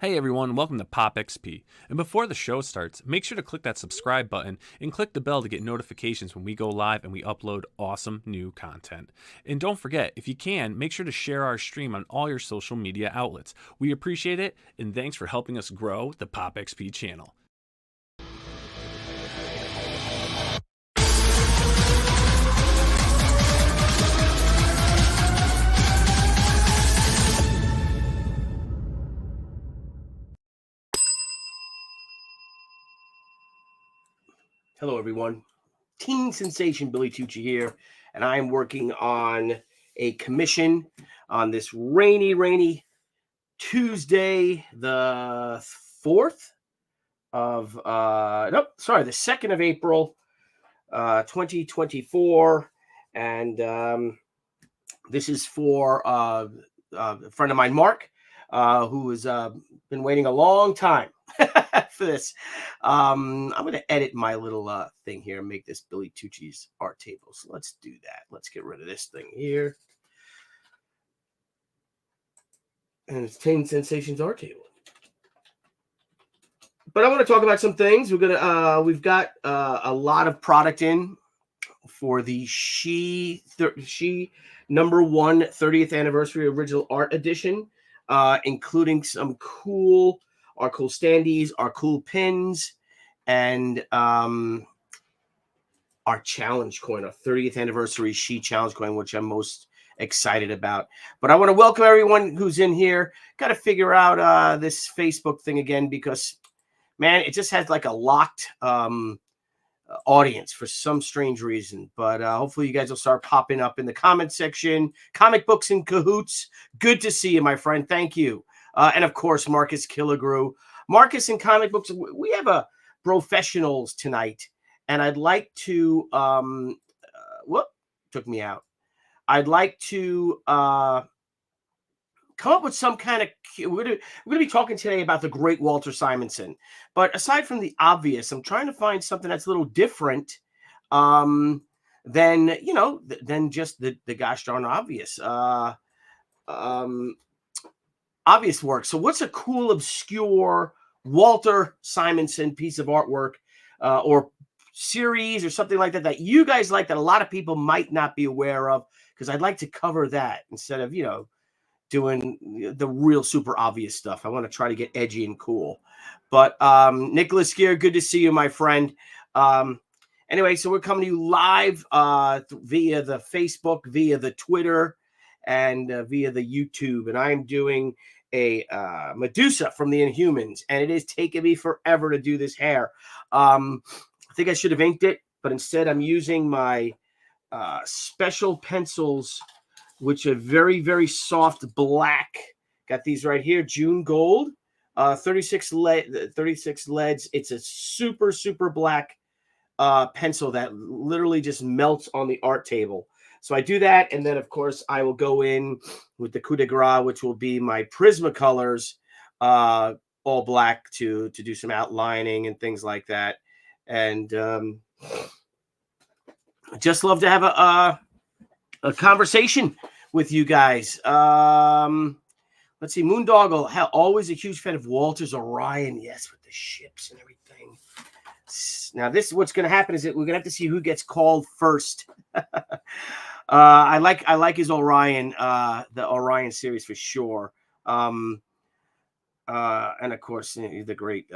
Hey everyone, welcome to Pop XP. And before the show starts, make sure to click that subscribe button and click the bell to get notifications when we go live and we upload awesome new content. And don't forget, if you can, make sure to share our stream on all your social media outlets. We appreciate it, and thanks for helping us grow the Pop XP channel. Hello, everyone. Teen sensation Billy Tucci here, and I am working on a commission on this rainy Tuesday, the 4th of, the 2nd of April, 2024. And this is for a friend of mine, Mark, who has been waiting a long time for this. I'm going to edit my little thing here and make this Billy Tucci's art table. So let's do that. Let's get rid of this thing here. And it's Teen Sensations art table. But I want to talk about some things. We've got a lot of product in for the She number 1 30th anniversary original art edition, including some our cool standees, our cool pins, and our challenge coin, our 30th anniversary She challenge coin, which I'm most excited about. But I want to welcome everyone who's in here. Got to figure out this Facebook thing again because, man, it just has like a locked audience for some strange reason. But hopefully you guys will start popping up in the comment section. Comic Books in Cahoots. Good to see you, my friend. Thank you. And of course, Marcus Killigrew. Marcus and Comic Books. We have a professionals tonight, and I'd like to took me out. I'd like to come up with some kind of. We're gonna be talking today about the great Walter Simonson. But aside from the obvious, I'm trying to find something that's a little different than just the gosh darn obvious. Obvious work. So what's a cool, obscure Walter Simonson piece of artwork or series or something like that you guys like that a lot of people might not be aware of? Because I'd like to cover that instead of, doing the real super obvious stuff. I want to try to get edgy and cool. But Nicholas Gear, good to see you, my friend. Anyway, so we're coming to you live via the Facebook, via the Twitter, and via the YouTube. And I am doing a Medusa from the Inhumans, and it is taking me forever to do this hair. I think I should have inked it, but instead I'm using my special pencils, which are very, very soft black. Got these right here, June Gold, 36 leads. It's a super, super black pencil that literally just melts on the art table. So I do that, and then, of course, I will go in with the coup de grace, which will be my Prismacolors, all black, to do some outlining and things like that. And I just love to have a conversation with you guys. Let's see. Moondoggle, always a huge fan of Walter's Orion. Yes, with the ships and everything. Now, this is what's going to happen is that we're going to have to see who gets called first. I like his Orion, the Orion series for sure. And of course, the great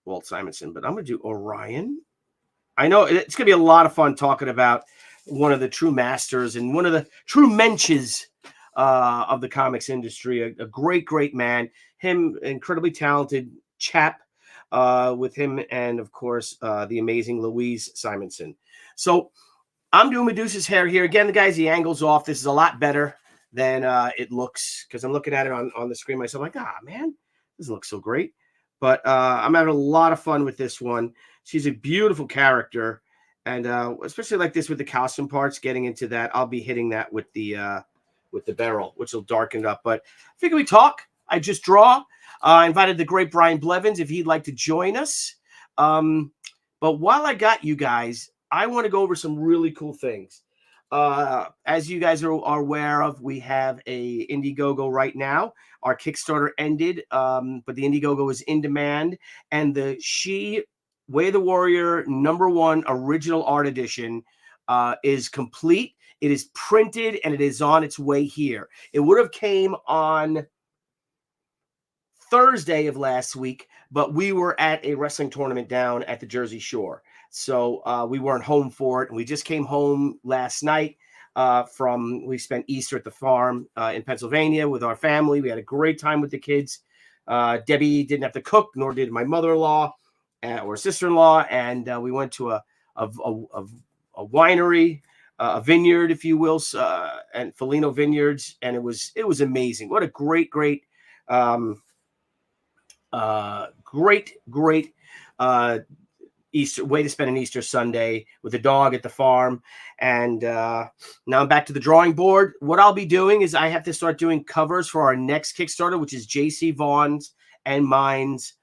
Walt Simonson. But I'm going to do Orion. I know it's going to be a lot of fun talking about one of the true masters and one of the true menches of the comics industry. A great, great man. Him, incredibly talented chap. With him and, of course, the amazing Louise Simonson. So I'm doing Medusa's hair here. Again, the guys, the angle's off. This is a lot better than it looks because I'm looking at it on the screen myself. Like, man, this looks so great. But I'm having a lot of fun with this one. She's a beautiful character. And especially like this with the costume parts, getting into that, I'll be hitting that with the barrel, which will darken it up. But I figure we talk. I just draw. I invited the great Brian Blevins if he'd like to join us. But while I got you guys, I want to go over some really cool things. As you guys are aware of, we have a Indiegogo right now. Our Kickstarter ended, but the Indiegogo is in demand, and the She Way of the Warrior #1 original art edition is complete. It is printed and it is on its way here. It would have came on Thursday of last week, but we were at a wrestling tournament down at the Jersey Shore. So we weren't home for it. And we just came home last night we spent Easter at the farm in Pennsylvania with our family. We had a great time with the kids. Debbie didn't have to cook, nor did my mother-in-law or sister-in-law. And we went to a winery, a vineyard, if you will, and Felino Vineyards. And it was amazing. What a great Easter way to spend an Easter Sunday with the dog at the farm. And now I'm back to the drawing board. What I'll be doing is I have to start doing covers for our next Kickstarter, which is JC Vaughn's and mine's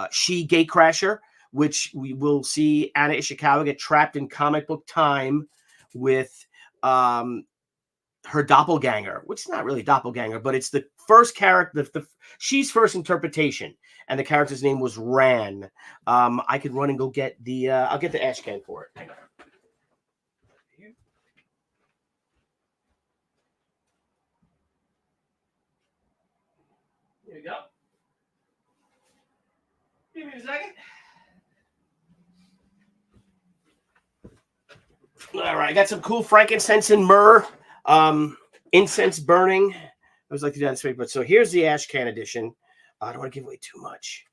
She Gatecrasher, which we will see Anna Ishikawa get trapped in comic book time with her doppelganger, which is not really doppelganger, but it's the first character, she's first interpretation, and the character's name was Ran. I could run and go get the, I'll get the ash can for it. Hang on. Here we go. Give me a second. All right, I got some cool frankincense and myrrh. Incense burning. I always like to do that this way, but so here's the ash can edition. I don't want to give away too much,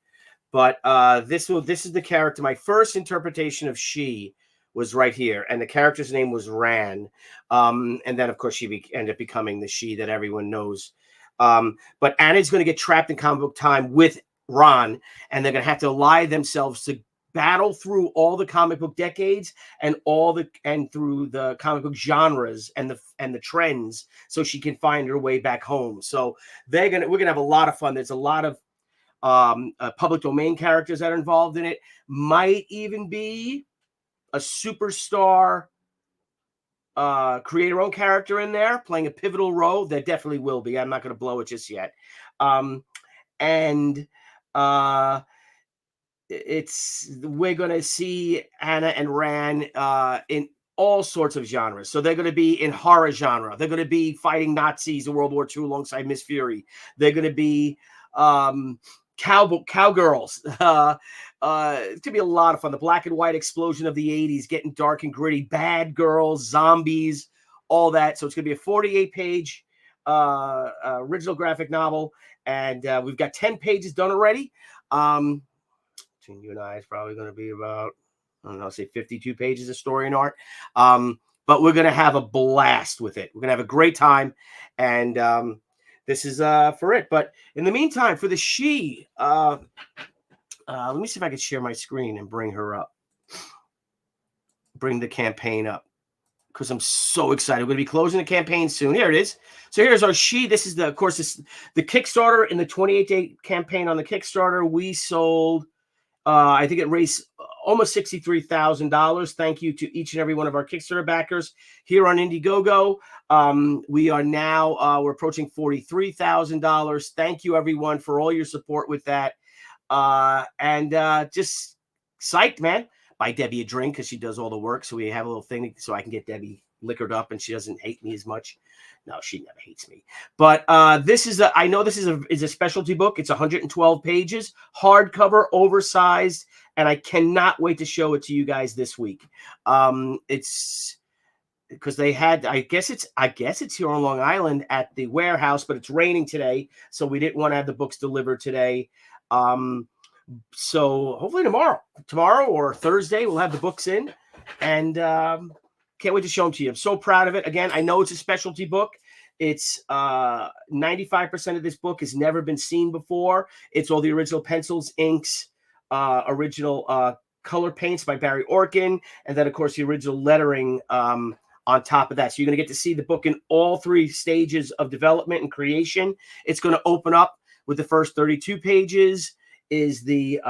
but this is the character. My first interpretation of She was right here, and the character's name was Ran. And then of course she ended up becoming the She that everyone knows. But Anna's going to get trapped in comic book time with Ron, and they're going to have to ally themselves to battle through all the comic book decades and through the comic book genres and the trends, so she can find her way back home. So we're gonna have a lot of fun. There's a lot of public domain characters that are involved in it. Might even be a superstar creator-owned character in there playing a pivotal role. There definitely will be. I'm not going to blow it just yet. We're going to see Anna and Ran in all sorts of genres. So they're going to be in horror genre. They're going to be fighting Nazis in World War II alongside Miss Fury. They're going to be cowgirls. It's going to be a lot of fun. The black and white explosion of the 80s, getting dark and gritty, bad girls, zombies, all that. So it's going to be a 48-page original graphic novel. And we've got 10 pages done already. Between you and I, it's probably going to be about, I don't know, say 52 pages of story and art. But we're going to have a blast with it. We're going to have a great time. And this is for it. But in the meantime, for the She, let me see if I can share my screen and bring her up. Bring the campaign up, because I'm so excited. We're going to be closing the campaign soon. Here it is. So here's our She. This is the Kickstarter. In the 28-day campaign on the Kickstarter, we sold, I think it raised almost $63,000. Thank you to each and every one of our Kickstarter backers here on Indiegogo. We are now, we're approaching $43,000. Thank you, everyone, for all your support with that. Just psyched, man. Buy Debbie a drink because she does all the work. So we have a little thing so I can get Debbie liquored up and she doesn't hate me as much. No, she never hates me. But this is I know this is a specialty book. It's 112 pages, hardcover, oversized, and I cannot wait to show it to you guys this week. It's because they had, I guess it's here on Long Island at the warehouse, but it's raining today, so we didn't want to have the books delivered today. So hopefully tomorrow or Thursday, we'll have the books in, and can't wait to show them to you. I'm so proud of it. Again, I know it's a specialty book. It's 95% of this book has never been seen before. It's all the original pencils, inks, original color paints by Barry Orkin, and then of course the original lettering on top of that. So you're going to get to see the book in all three stages of development and creation. It's going to open up with the first 32 pages is the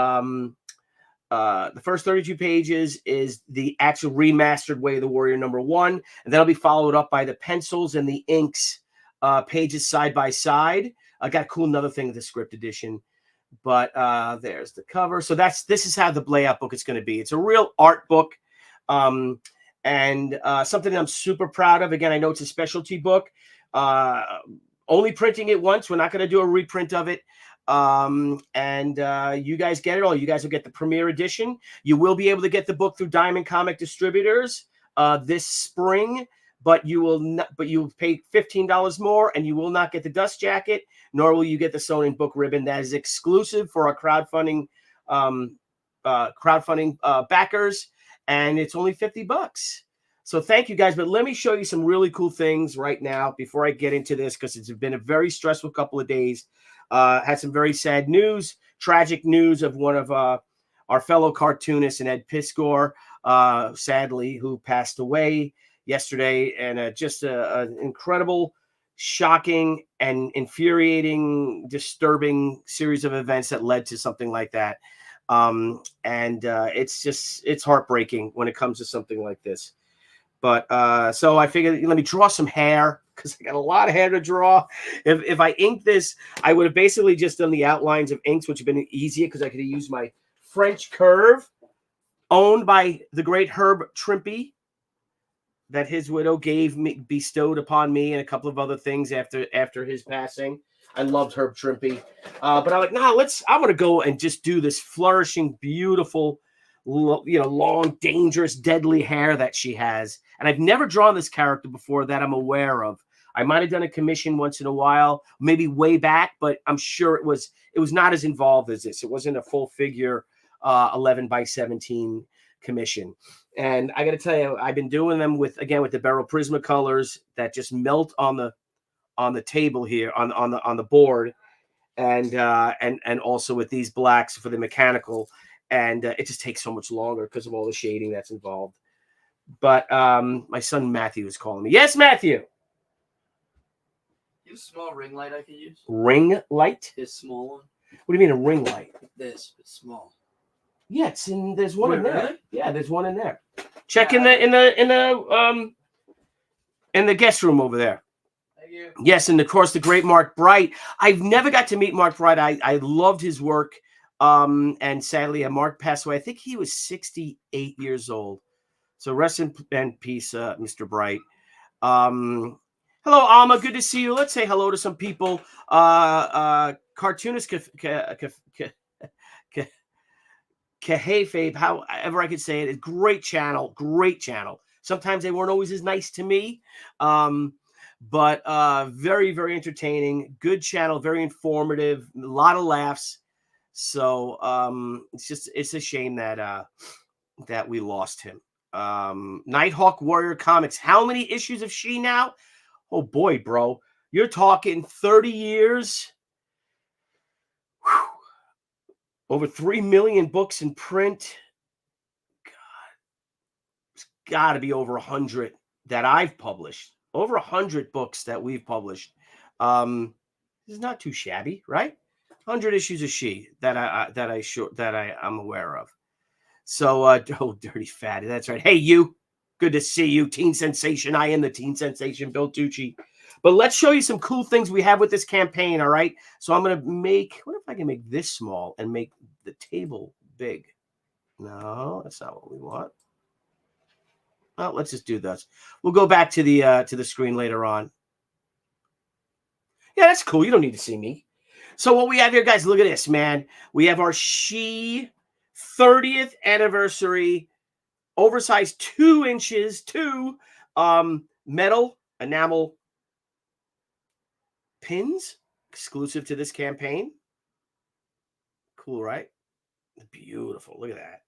the first 32 pages is the actual remastered Way of the Warrior #1, and that'll be followed up by the pencils and the inks pages side by side. I got a cool another thing with the script edition, but there's the cover. So this is how the layout book is going to be. It's a real art book, and something I'm super proud of. Again, I know it's a specialty book. Only printing it once. We're not going to do a reprint of it. You guys get it all. You guys will get the premiere edition. You will be able to get the book through Diamond Comic Distributors this spring, but you will not. But you pay $15 more, and you will not get the dust jacket, nor will you get the sewn in book ribbon. That is exclusive for our crowdfunding backers, and it's only $50. So thank you guys. But let me show you some really cool things right now before I get into this, because it's been a very stressful couple of days. Had some very sad news, tragic news of one of our fellow cartoonists, and Ed Piskor, sadly, who passed away yesterday. And just an incredible, shocking, and infuriating, disturbing series of events that led to something like that. It's heartbreaking when it comes to something like this. But so I figured, let me draw some hair, because I got a lot of hair to draw. If I inked this, I would have basically just done the outlines of inks, which have been easier because I could have used my French curve, owned by the great Herb Trimpe, that his widow bestowed upon me, and a couple of other things after his passing. I loved Herb Trimpe, but I'm like, nah, I'm gonna go and just do this flourishing, beautiful, long, dangerous, deadly hair that she has. And I've never drawn this character before that I'm aware of. I might have done a commission once in a while, maybe way back, but I'm sure it was not as involved as this. It wasn't a full figure 11 by 17 commission. And I got to tell you, I've been doing them with the Beryl Prismacolors that just melt on the table here on the board, and also with these blacks for the mechanical. And it just takes so much longer because of all the shading that's involved. But my son Matthew is calling me. Yes, Matthew. You have a small ring light I can use? Ring light? This small one. What do you mean a ring light? This, but small. Yeah, there's one in there. Really? Yeah, there's one in there. Check in the guest room over there. Thank you. Yes, and of course the great Mark Bright. I've never got to meet Mark Bright. I loved his work. And sadly, Mark passed away. I think he was 68 years old. So rest in peace, Mr. Bright. Hello, Alma. Good to see you. Let's say hello to some people. Cartoonist Kahayfabe, however I could say it. Great channel. Sometimes they weren't always as nice to me. But very, very entertaining. Good channel. Very informative. A lot of laughs. So it's a shame that we lost him. Nighthawk Warrior Comics. How many issues of she now? Oh boy, bro. You're talking 30 years. Whew. Over 3 million books in print. God. It's got to be over 100 that I've published. Over 100 books that we've published. This is not too shabby, right? 100 issues of she that I'm aware of. So, oh, dirty fatty. That's right. Hey, you. Good to see you, teen sensation. I am the teen sensation, Bill Tucci. But let's show you some cool things we have with this campaign. All right. So I'm gonna what if I can make this small and make the table big? No, that's not what we want. Well, let's just do this. We'll go back to the screen later on. Yeah, that's cool. You don't need to see me. So what we have here, guys, look at this, man. We have our She 30th anniversary, oversized 2 inches, metal enamel pins, exclusive to this campaign. Cool, right? Beautiful. Look at that.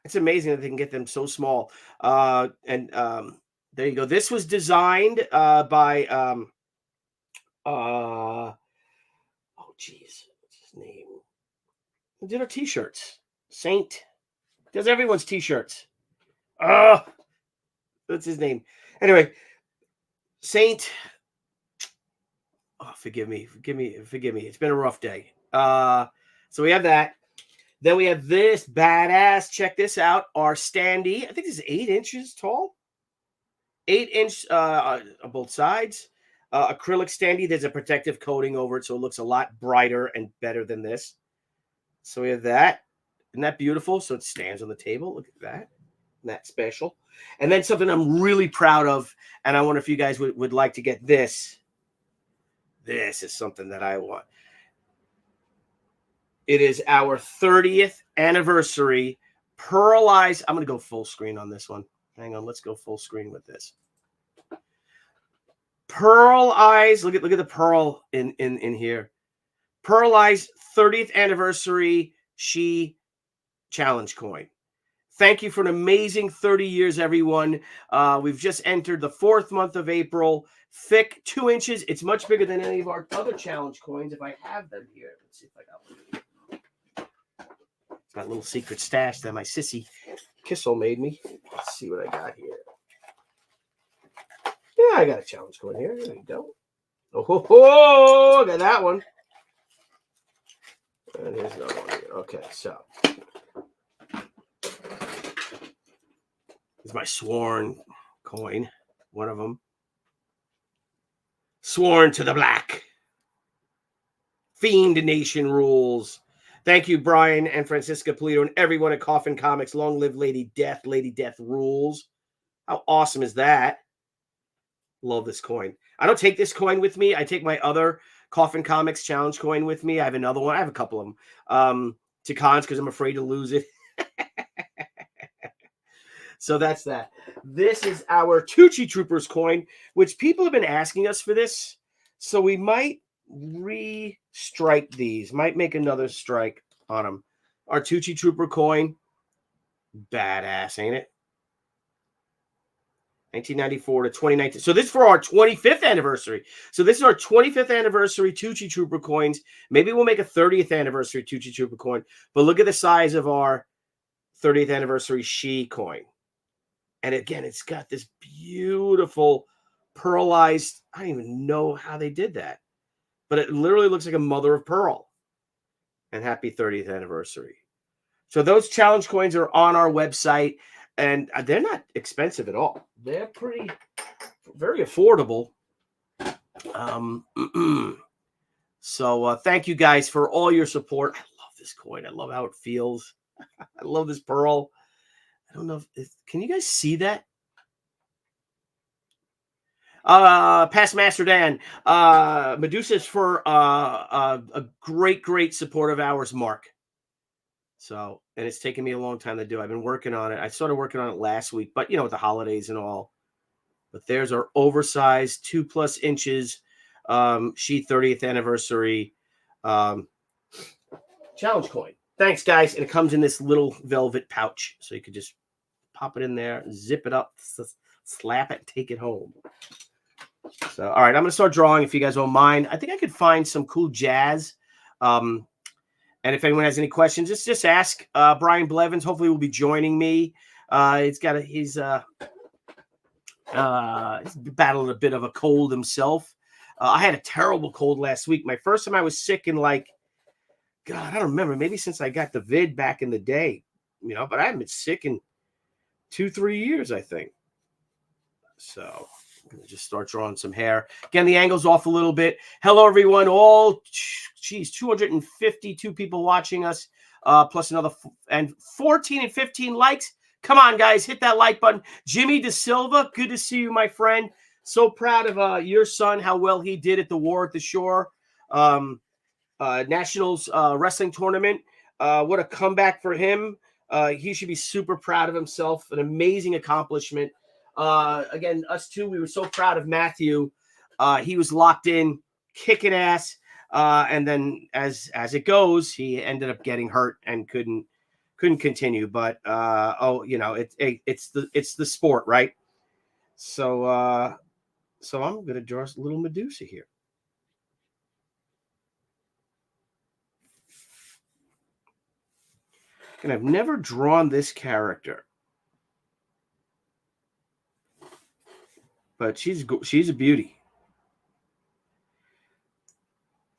It's amazing that they can get them so small. There you go. This was designed by oh geez, what's his name? He did our t-shirts. Saint does everyone's t-shirts. What's his name? Anyway, Saint. Oh, forgive me. It's been a rough day. So we have that. Then we have this badass. Check this out. Our standee. I think this is 8 inches tall. 8-inch on both sides. Acrylic standee. There's a protective coating over it, so it looks a lot brighter and better than this. So we have that. Isn't that beautiful? So it stands on the table. Look at that. Isn't that special? And then something I'm really proud of, and I wonder if you guys would like to get this. This is something that I want. It is our 30th anniversary pearlized. I'm going to go full screen on this one. Hang on. Let's go full screen with this. Pearl eyes. Look at the pearl in here. Pearlized 30th anniversary She challenge coin. Thank you for an amazing 30 years, everyone. We've just entered the 4th month of April. Thick, 2 inches. It's much bigger than any of our other challenge coins if I have them here. Let's see if I got one. It's my little secret stash that my sissy Kissel made me. Let's see what I got here. Yeah, I got a challenge coin here. There you go. Oh, I got that one. And here's another one here. Okay, so this is my sworn coin. One of them. Sworn to the black. Fiend Nation rules. Thank you, Brian and Francisca Polito and everyone at Coffin Comics. Long live Lady Death. Lady Death rules. How awesome is that? Love this coin. I don't take this coin with me. I take my other Coffin Comics challenge coin with me. I have another one. I have a couple of them to cons because I'm afraid to lose it. So that's that. This is our Tucci Troopers coin, which people have been asking us for this. So we might re-strike these. Might make another strike on them. Our Tucci Trooper coin. Badass, ain't it? 1994 to 2019. So this is for our 25th anniversary. So this is our 25th anniversary Tucci Trooper coins. Maybe we'll make a 30th anniversary Tucci Trooper coin. But look at the size of our 30th anniversary She coin. And again, it's got this beautiful pearlized. I don't even know how they did that. But it literally looks like a mother of pearl. And happy 30th anniversary. So those challenge coins are on our website. And they're not expensive at all. They're very affordable. So thank you guys for all your support. I love this coin. I love how it feels. I love this pearl. I don't know if can you guys see that? Past Master Dan. Medusa's for a great support of ours, Mark. So, and it's taken me a long time to do. I've been working on it. I started working on it last week, but with the holidays and all. But there's our oversized 2+ inches She 30th anniversary challenge coin. Thanks, guys. And it comes in this little velvet pouch. So you could just pop it in there, zip it up, slap it, take it home. So, all right, I'm going to start drawing if you guys don't mind. I think I could find some cool jazz. And if anyone has any questions, just ask. Brian Blevins hopefully will be joining me. He's battling a bit of a cold himself. I had a terrible cold last week. My first time I was sick in God, I don't remember. Maybe since I got the vid back in the day, but I haven't been sick in 2-3 years, I think. So I'm going to just start drawing some hair. Again, the angle's off a little bit. Hello, everyone. 252 people watching us, plus another 14 and 15 likes. Come on, guys. Hit that like button. Jimmy De Silva, good to see you, my friend. So proud of your son, how well he did at the War at the Shore Nationals wrestling tournament. What a comeback for him. He should be super proud of himself. An amazing accomplishment. Again, us two, we were so proud of Matthew. He was locked in, kicking ass. And then as it goes, he ended up getting hurt and couldn't continue. But it's the sport, right? So I'm gonna draw a little Medusa here. And I've never drawn this character. But she's a beauty.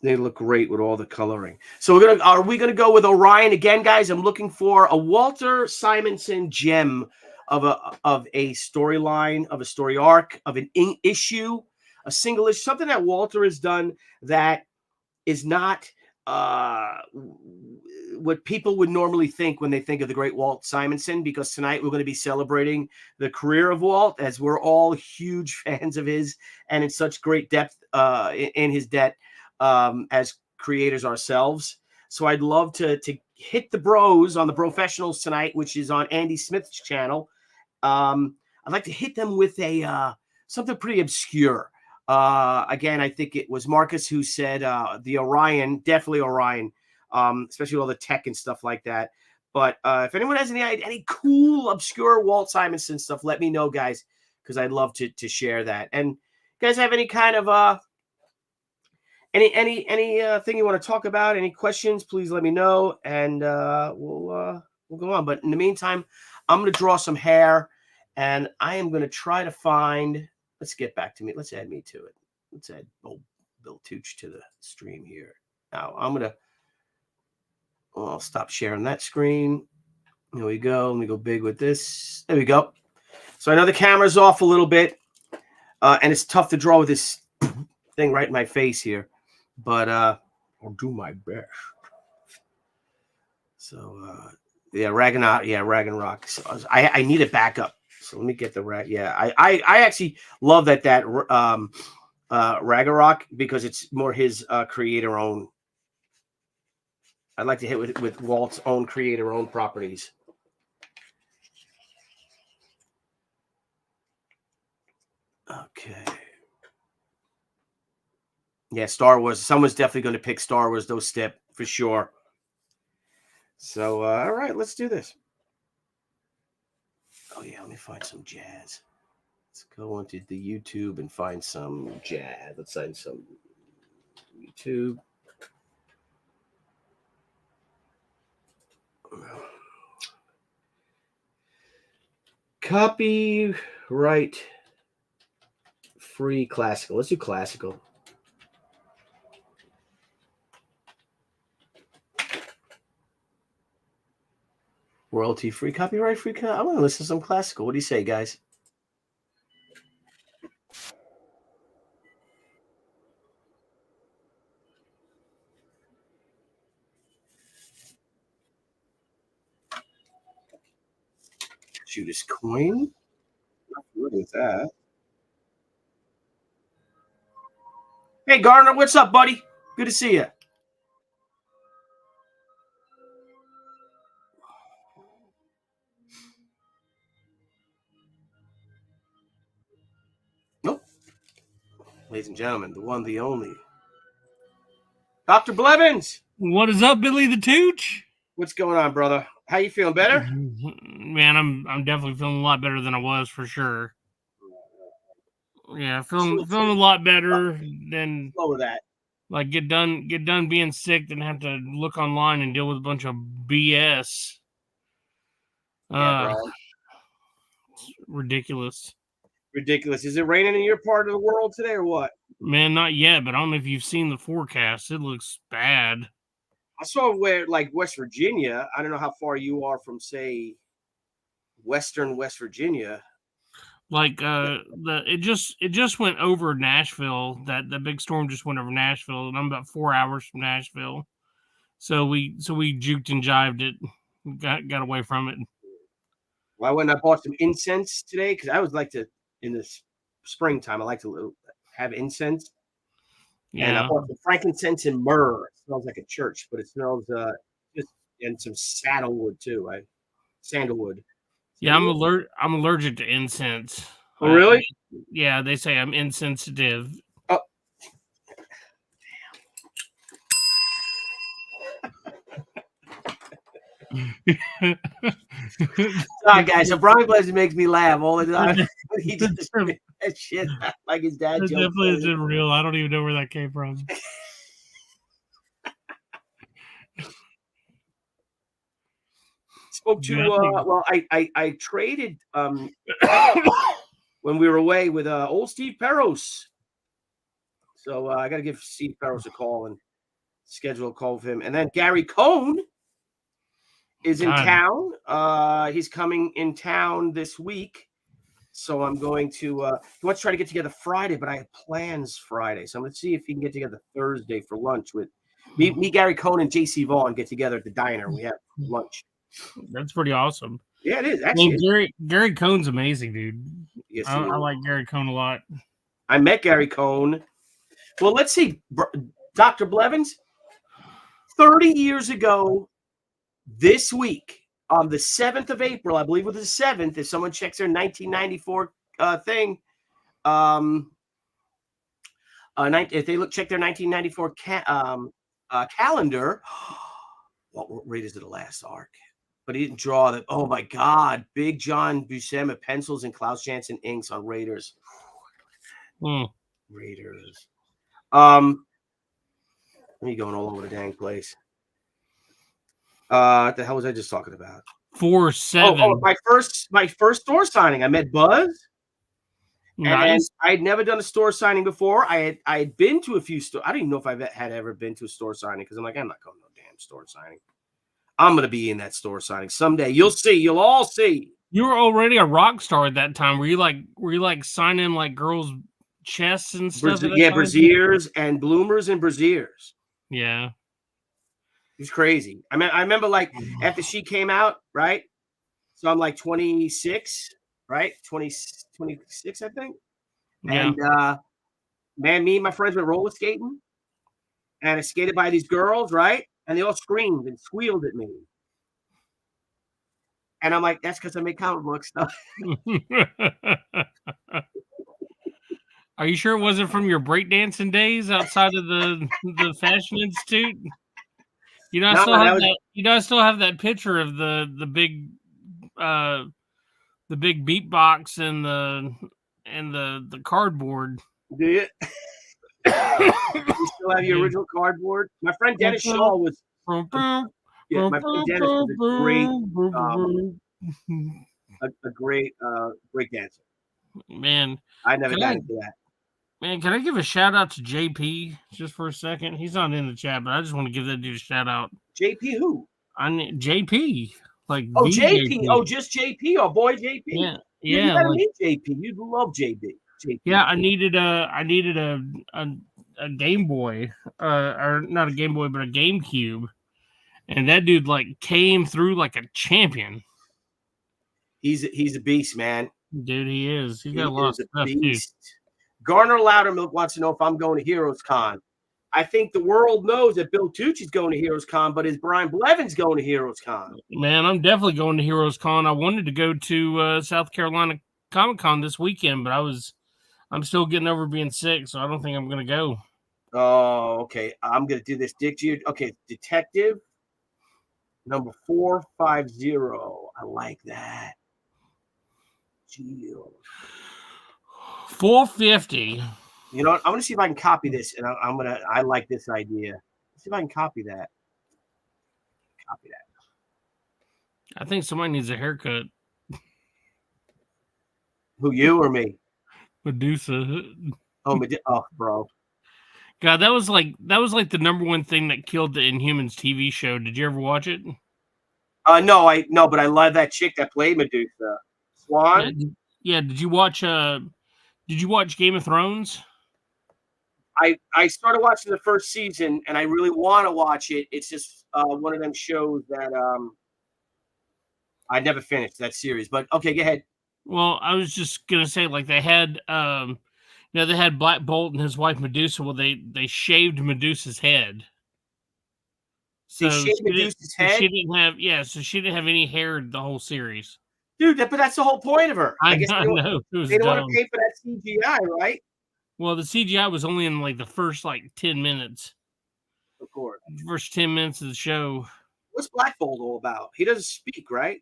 They look great with all the coloring. So are we gonna go with Orion again, guys? I'm looking for a Walter Simonson gem of a storyline, of a story arc, of an issue, a single issue, something that Walter has done that is not what people would normally think when they think of the great Walt Simonson, because tonight we're going to be celebrating the career of Walt, as we're all huge fans of his and in such great depth in his debt as creators ourselves. So I'd love to hit the bros on the Professionals tonight, which is on Andy Smith's channel. I'd like to hit them with a something pretty obscure. Again, I think it was Marcus who said the Orion, definitely Orion, especially all the tech and stuff like that. But if anyone has any cool, obscure Walt Simonson stuff, let me know, guys, because I'd love to share that. And you guys have any kind of any thing you want to talk about? Any questions? Please let me know, and we'll go on. But in the meantime, I'm going to draw some hair, and I am going to try to find. Let's get back to me. Let's add me to it. Let's add old Bill Tucci to the stream here. Now I'll stop sharing that screen. There we go. Let me go big with this. There we go. So I know the camera's off a little bit, and it's tough to draw with this thing right in my face here, but I'll do my best. So yeah, Ragnarok. So I need a backup. So let me get the I actually love that Ragnarok, because it's more his creator own. I'd like to hit with Walt's own creator own properties. Okay. Yeah, Star Wars. Someone's definitely going to pick Star Wars, though, Step, for sure. So, all right, let's do this. Oh, yeah, let me find some jazz. Let's go onto the YouTube and find some jazz. Let's find some YouTube. Copyright free classical. Let's do classical. Royalty free, copyright free. I want to listen to some classical. What do you say, guys? Judas Coin. Not familiar with that. Hey, Garner, what's up, buddy? Good to see you. Nope. Ladies and gentlemen, the one, the only. Dr. Blevins. What is up, Billy the Tooch? What's going on, brother? How you feeling? Better? Man, I'm definitely feeling a lot better than I was, for sure. Yeah, feeling a lot better than Lower that. Like get done being sick, then have to look online and deal with a bunch of BS. Yeah, bro. Ridiculous. Ridiculous. Is it raining in your part of the world today or what? Man, not yet, but I don't know if you've seen the forecast. It looks bad. I saw where, like, West Virginia. I don't know how far you are from, say, Western West Virginia. Like it just went over Nashville. That the big storm just went over Nashville, and I'm about 4 hours from Nashville. So we juked and jived it, got away from it. Well, I went and I bought some incense today, because I always like to, in the springtime, I like to have incense. Yeah. And I bought some frankincense and myrrh. It smells like a church, but it smells and some sandalwood too, right? Sandalwood. Yeah, I'm allergic to incense. Oh, really? Yeah, they say I'm insensitive. Oh. All right, guys. So Brian Blevins makes me laugh all the time. He just that shit like his dad. That definitely isn't real. I don't even know where that came from. Spoke to I traded when we were away with old Steve Peros. So I got to give Steve Peros a call and schedule a call with him. And then Gary Cohn is in town. He's coming in town this week. So I'm going to he wants to try to get together Friday, but I have plans Friday. So I'm going to see if he can get together Thursday for lunch with me, Gary Cohn, and JC Vaughn get together at the diner. We have lunch. That's pretty awesome. Yeah, it is. Actually, Gary Cohn's amazing, dude. Yes, I like Gary Cohn a lot. I met Gary Cohn. Well, let's see. Dr. Blevins, 30 years ago this week, on the 7th of April, I believe it was the 7th, if someone checks their 1994 thing, if they check their 1994 calendar, what Raiders of the Last Ark? But he didn't draw that. Oh my God, Big John Buscema pencils and Klaus Janson inks on Raiders. Raiders. Me going all over the dang place. What the hell was I just talking about? 4-7. Oh, my first store signing. I met Buzz. Nice. And I had never done a store signing before. I had been to a few stores. I don't even know if I had ever been to a store signing because I'm like, I'm not going to no damn store signing. I'm going to be in that store signing someday. You'll see. You'll all see. You were already a rock star at that time. Were you like signing like girls' chests and stuff? Braziers and bloomers and braziers. Yeah. It was crazy. I mean, I remember like after she came out, right? So I'm like 26, right? 26, I think. Yeah. And man, me and my friends went roller skating, and I skated by these girls, right? And they all screamed and squealed at me. And I'm like, that's because I make comic book stuff. Are you sure it wasn't from your breakdancing days outside of the Fashion Institute? You know, I still have that picture of the big beatbox and the cardboard. Do you? You still have your original cardboard? My friend Dennis Shaw was. Yeah, my friend Dennis was a great break dancer. Man, I never got into that. Man, can I give a shout out to JP just for a second? He's not in the chat, but I just want to give that dude a shout out. JP who? JP. Like JP. Oh, just JP. Oh, boy, JP. Yeah. You gotta meet JP. You'd love JP. Yeah, I needed a Game Boy, or not a Game Boy, but a GameCube, and that dude like came through like a champion. He's a beast, man. Dude, he is. He's got a lot of stuff too. Garner Loudermilk wants to know if I'm going to Heroes Con. I think the world knows that Bill Tucci's going to Heroes Con, but is Brian Blevins going to Heroes Con? Man, I'm definitely going to Heroes Con. I wanted to go to South Carolina Comic Con this weekend, but I'm still getting over being sick, so I don't think I'm going to go. Oh, okay. I'm going to do this. Okay, Detective number 450. I like that. Geo. 450. You know what? I'm going to see if I can copy this, and I like this idea. Let's see if I can copy that. Copy that. I think somebody needs a haircut. Who, you or me? Medusa. Oh, bro. God, that was like the number one thing that killed the Inhumans TV show. Did you ever watch it? No, but I love that chick that played Medusa. Swan? Yeah, did you watch Game of Thrones? I started watching the first season, and I really want to watch it. It's just one of them shows that I never finished that series. But okay, go ahead. Well, I was just gonna say, like they had they had Black Bolt and his wife Medusa. Well, they shaved Medusa's head. So they shaved Medusa's head? She didn't have so she didn't have any hair the whole series. Dude, but that's the whole point of her. I guess know. They don't want to pay for that CGI, right? Well, the CGI was only in like the first 10 minutes. Of course. The first 10 minutes of the show. What's Black Bolt all about? He doesn't speak, right?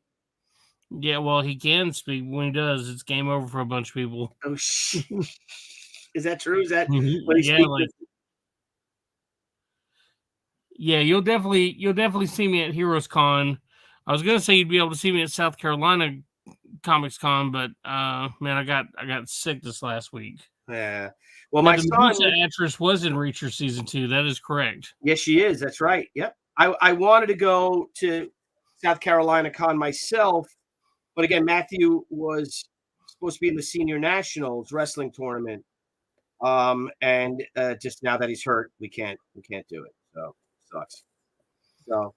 Yeah, well, he can speak. When he does, it's game over for a bunch of people. Oh, shit. Is that true? Is that when he speaks? Yeah, you'll definitely see me at Heroes Con. I was gonna say you'd be able to see me at South Carolina Comics Con, but man, I got sick this last week. Yeah. Well, Now, my the son. Medusa actress was in Reacher season 2. That is correct. Yes, she is. That's right. Yep. I wanted to go to South Carolina Con myself, but again, Matthew was supposed to be in the senior nationals wrestling tournament. And just now that he's hurt, we can't do it. So sucks. So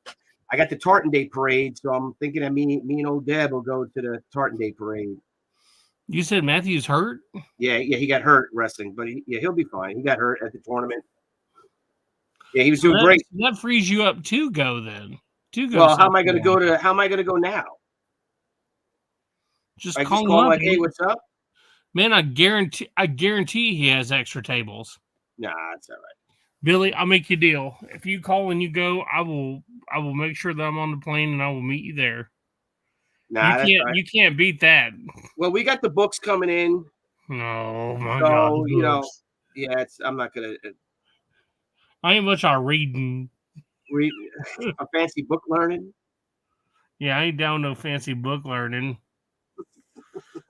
I got the Tartan Day parade, so I'm thinking that me and old Deb will go to the Tartan Day parade. You said Matthew's hurt? Yeah, he got hurt wrestling, but he'll be fine. He got hurt at the tournament. Yeah, he was doing great. That frees you up to go then. Well, how am I going to go now? Just I call just him call up. like, hey, what's up? Man, I guarantee he has extra tables. Nah, it's all right. Billy, I'll make you a deal. If you call and you go, I will make sure that I'm on the plane and I will meet you there. Nah, you can't beat that. Well, we got the books coming in. Oh my God. God. Yeah, I'm not gonna I ain't much on reading. read a fancy book learning. Yeah, I ain't down no fancy book learning.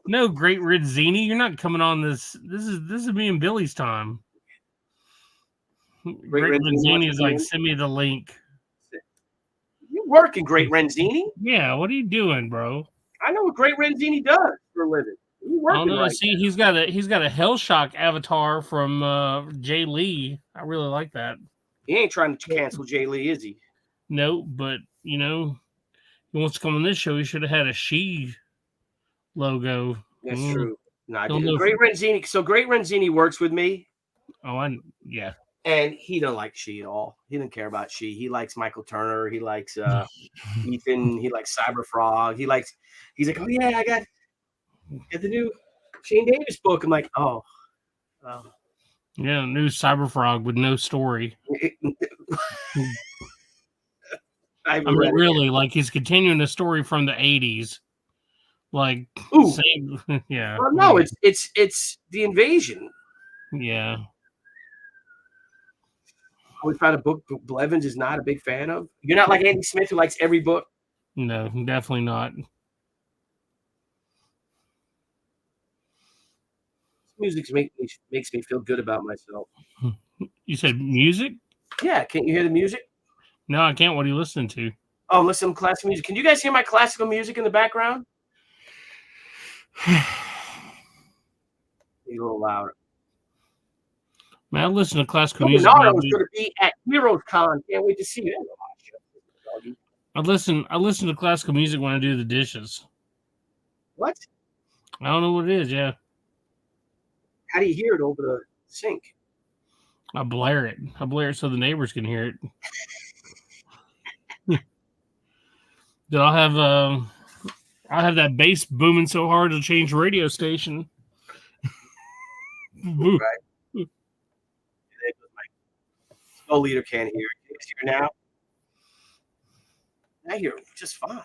No, Great Ridzini, you're not coming on this. This is me and Billy's time. Great Ridzini is like, send me the link. You're working, Great Renzini. Yeah, what are you doing, bro? I know what Great Renzini does for a living. You're working right See, now. he's got a Hellshock avatar from Jay Lee. I really like that. He ain't trying to cancel Jay Lee, is he? No, but he wants to come on this show. He should have had a she logo. That's true. No, I Don't didn't. know Great Renzini. So Great Renzini works with me. Oh, yeah. And he don't like she at all. He doesn't care about she. He likes Michael Turner. He likes Ethan. He likes Cyberfrog. He's like, oh yeah, I got the new Shane Davis book. I'm like, oh. Yeah, new Cyberfrog with no story. I mean, really, like he's continuing the story from the 80s. Like, same, yeah. Well, no, it's the invasion. Yeah. We found a book Blevins is not a big fan of. You're not like Andy Smith who likes every book. No, definitely not. Music makes me feel good about myself. You said music? Yeah, can't you hear the music? No, I can't. What are you listening to? Oh, I'm listening to classical music. Can you guys hear my classical music in the background? A little louder. Man, I listen to classical music. Bernardo's going to be at Heroes Con. Can't wait to see you. I listen to classical music when I do the dishes. What? I don't know what it is. Yeah. How do you hear it over the sink? I blare it so the neighbors can hear it. Then I'll have that bass booming so hard it'll change the radio station. Right. My leader can't hear it. Can you hear now? I hear it just fine.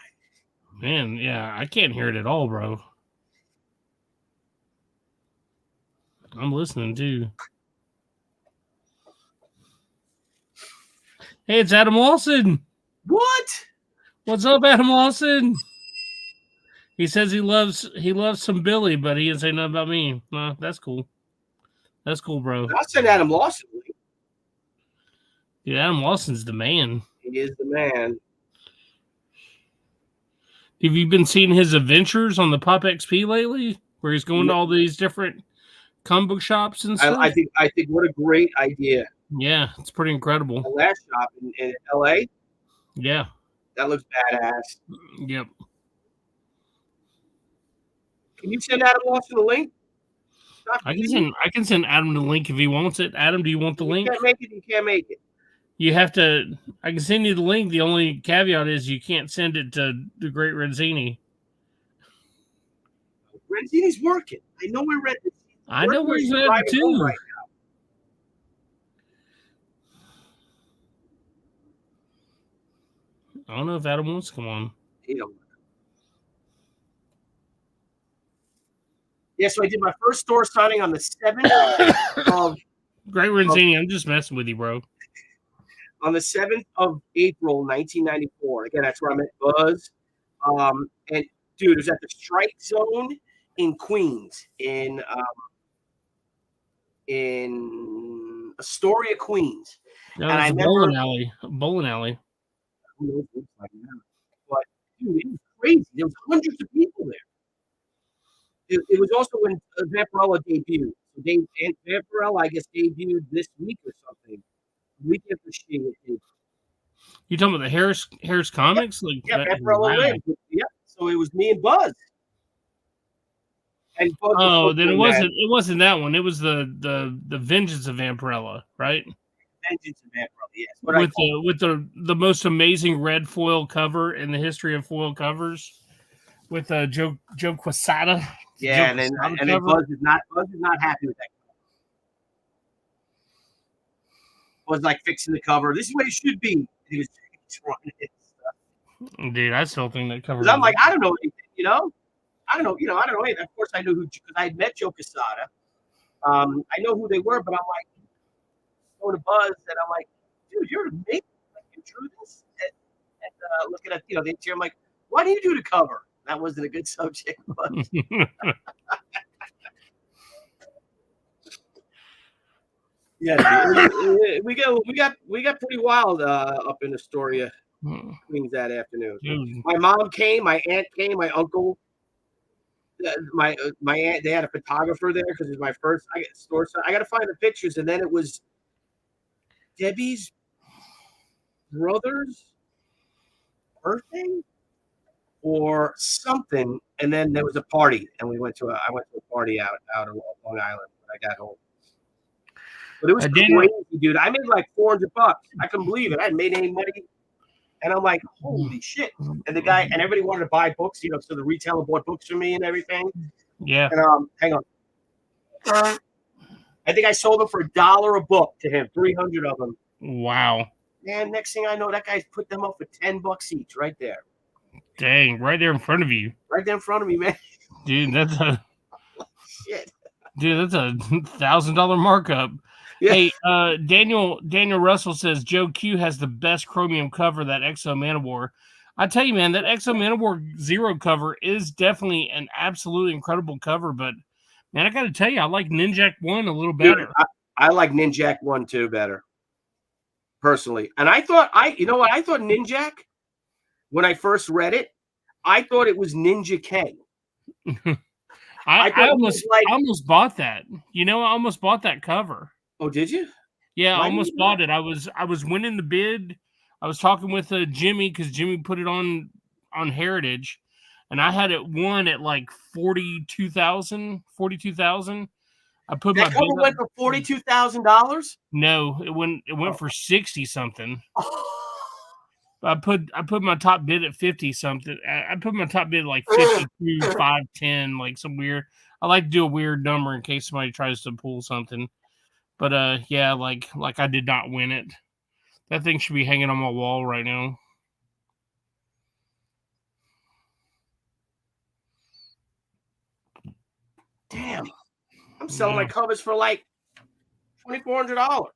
Man, yeah, I can't hear it at all, bro. I'm listening too. Hey, it's Adam Lawson. What? What's up, Adam Lawson? He says he loves some Billy, but he didn't say nothing about me. No, that's cool. That's cool, bro. I'll send Adam Lawson. Dude, Adam Lawson's the man. He is the man. Have you been seeing his adventures on the Pop XP lately? Where he's going to all these different comic book shops and stuff? I think what a great idea. Yeah, it's pretty incredible. The last shop in LA? Yeah. That looks badass. Yep. Can you send Adam Lawson a link? I can send Adam the link if he wants it. Adam, do you want the link? You can't make it. You have to. I can send you the link. The only caveat is you can't send it to the Great Renzini. Renzini's working. I know where Renzini. I know where he's at too. Right now. I don't know if Adam wants to come on. He don't. Yeah, so I did my first store signing on the 7th of Great Renzini. I'm just messing with you, bro. On the 7th of April, 1994. Again, that's where I met Buzz. And dude, it was at the Strike Zone in Queens. in Astoria, Queens. That And was I a remember, bowling alley. who knows what it's like now, but dude, it was crazy. There was hundreds of people there. It was also when Vampirella debuted. So Vampirella, I guess, debuted this week or something. The week after she debuted. You talking about the Harris comics? Like Yeah, that, Vampirella wow. Live. Yeah. So it was me and Buzz. And Buzz was Oh, so then it cool, wasn't. man. It wasn't that one. It was the Vengeance of Vampirella, right? Vengeance of Vampirella, yes. But With the most amazing red foil cover in the history of foil covers, with Joe Quesada. yeah, and then Buzz is not happy with that. Was like fixing the cover. This is what it should be. He was running it. Dude, I still think that cover. Because I'm like, I don't know anything, you know. I don't know anything. Of course, I knew who, because I had met Joe Quesada. I know who they were, but I'm like, going to Buzz, and I'm like, dude, you're amazing. Like, you drew this, and looking at the interior, I'm like, why do you do the cover? That wasn't a good subject, but. Yeah, we got pretty wild up in Astoria, Queens that afternoon. Dude. My mom came, my aunt came, my uncle, my aunt. They had a photographer there because it was my first store. So I got to find the pictures, and then it was Debbie's brother's birthday or something, and then there was a party, and I went to a party out of Long Island when I got home. But it was crazy, dude. I made like $400. I couldn't believe it. I hadn't made any money. And I'm like, holy shit. And the guy, and everybody wanted to buy books, so the retailer bought books for me and everything. Yeah. And hang on. I think I sold them for $1 a book to him, 300 of them. Wow. And next thing I know, that guy's put them up for $10 each right there. Dang, right there in front of you. Right there in front of me, man. Dude, that's a shit. Dude, that's a $1,000 markup. Yeah. Hey, Daniel Russell says Joe Q has the best chromium cover, that Exo Manowar. I tell you, man, that Exo Manowar Zero cover is definitely an absolutely incredible cover. But man, I got to tell you, I like Ninjak 1 a little better. Dude, I like Ninjak 1 too better, personally. And I thought Ninjak, when I first read it, I thought it was Ninja K. I almost bought that. I almost bought that cover. Oh, did you? Yeah, I almost bought it. I was winning the bid. I was talking with Jimmy because Jimmy put it on Heritage, and I had it won at like $42,000. I put that my cover went for $42,000. No, it went for 60 something. I put my top bid at 50 something. I put my top bid like 52, 510, like some weird. I like to do a weird number in case somebody tries to pull something. But yeah, like I did not win it. That thing should be hanging on my wall right now. Damn, I'm selling my covers for like $2,400.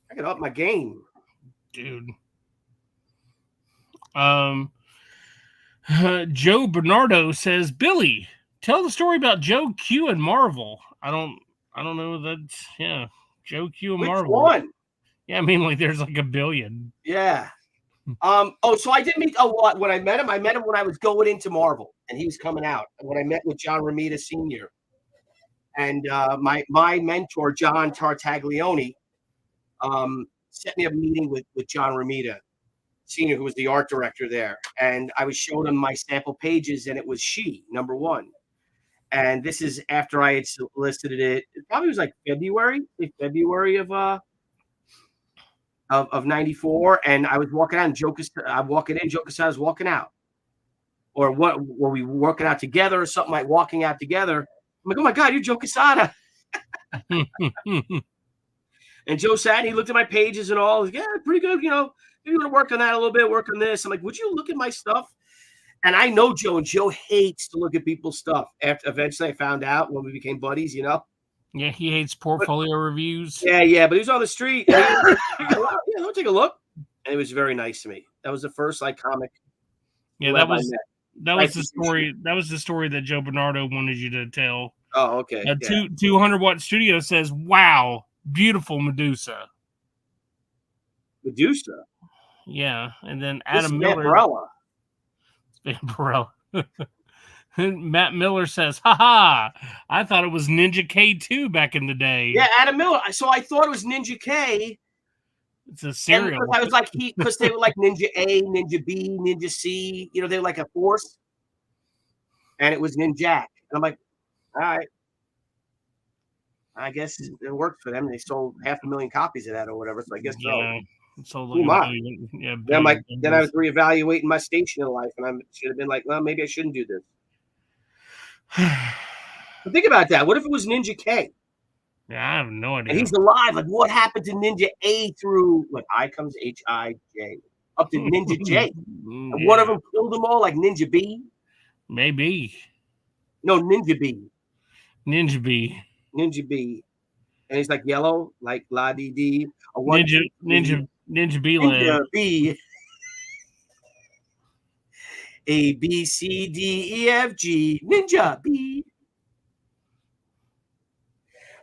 I can up my game, dude. Joe Bernardo says, Billy, tell the story about Joe Q and Marvel. I don't know that. Joe Q and Marvel. Which one? Yeah, I mean, like there's like a billion. Yeah. So I did meet when I met him when I was going into Marvel and he was coming out. When I met with John Romita Sr. and my mentor, John Tartaglione, set me up a meeting with John Romita Sr., who was the art director there. And I was showing him my sample pages, and it was She, #1. And this is after I had solicited it. It probably was like February of '94. And I was walking out, and I'm walking in, Joe Quesada's walking out. Or what? Were we working out together or something, like walking out together? I'm like, oh my God, you're Joe Quesada. And Joe sat and he looked at my pages and all. Yeah, pretty good. You want to work on that a little bit, work on this. I'm like, would you look at my stuff? And I know Joe, and Joe hates to look at people's stuff. After eventually I found out when we became buddies, Yeah, he hates portfolio reviews. Yeah, but he was on the street. And I'll take a look. And it was very nice to me. That was the first comic. Yeah, that was the story. That was the story that Joe Bernardo wanted you to tell. Oh, okay. Yeah. 200-watt studio says, "Wow, beautiful Medusa." Medusa. Yeah, and then This is Adam Matt Miller. Barella. Vampirella. Matt Miller says, "Ha ha! I thought it was Ninja K2 back in the day." Yeah, Adam Miller. So I thought it was Ninja K. It's a And cereal. because I was like, because they were like Ninja A, Ninja B, Ninja C. You know, they were like a force. And it was Ninjak. And I'm like, all right. I guess it worked for them. They sold 500,000 copies of that or whatever. So I guess so. Yeah, so Who am I? yeah. Then I was reevaluating my station in life, and I should have been like, well, maybe I shouldn't do this. But think about that. What if it was Ninja K? Yeah, I have no idea. And he's alive. Like, what happened to Ninja A through what? I comes H-I-J up to Ninja J. And one of them killed them all, like Ninja B. Maybe. No, Ninja B. Ninja B. Ninja B. And he's like yellow, like La Dee Dee. Ninja B. Ninja B. A B C D E F G. Ninja B.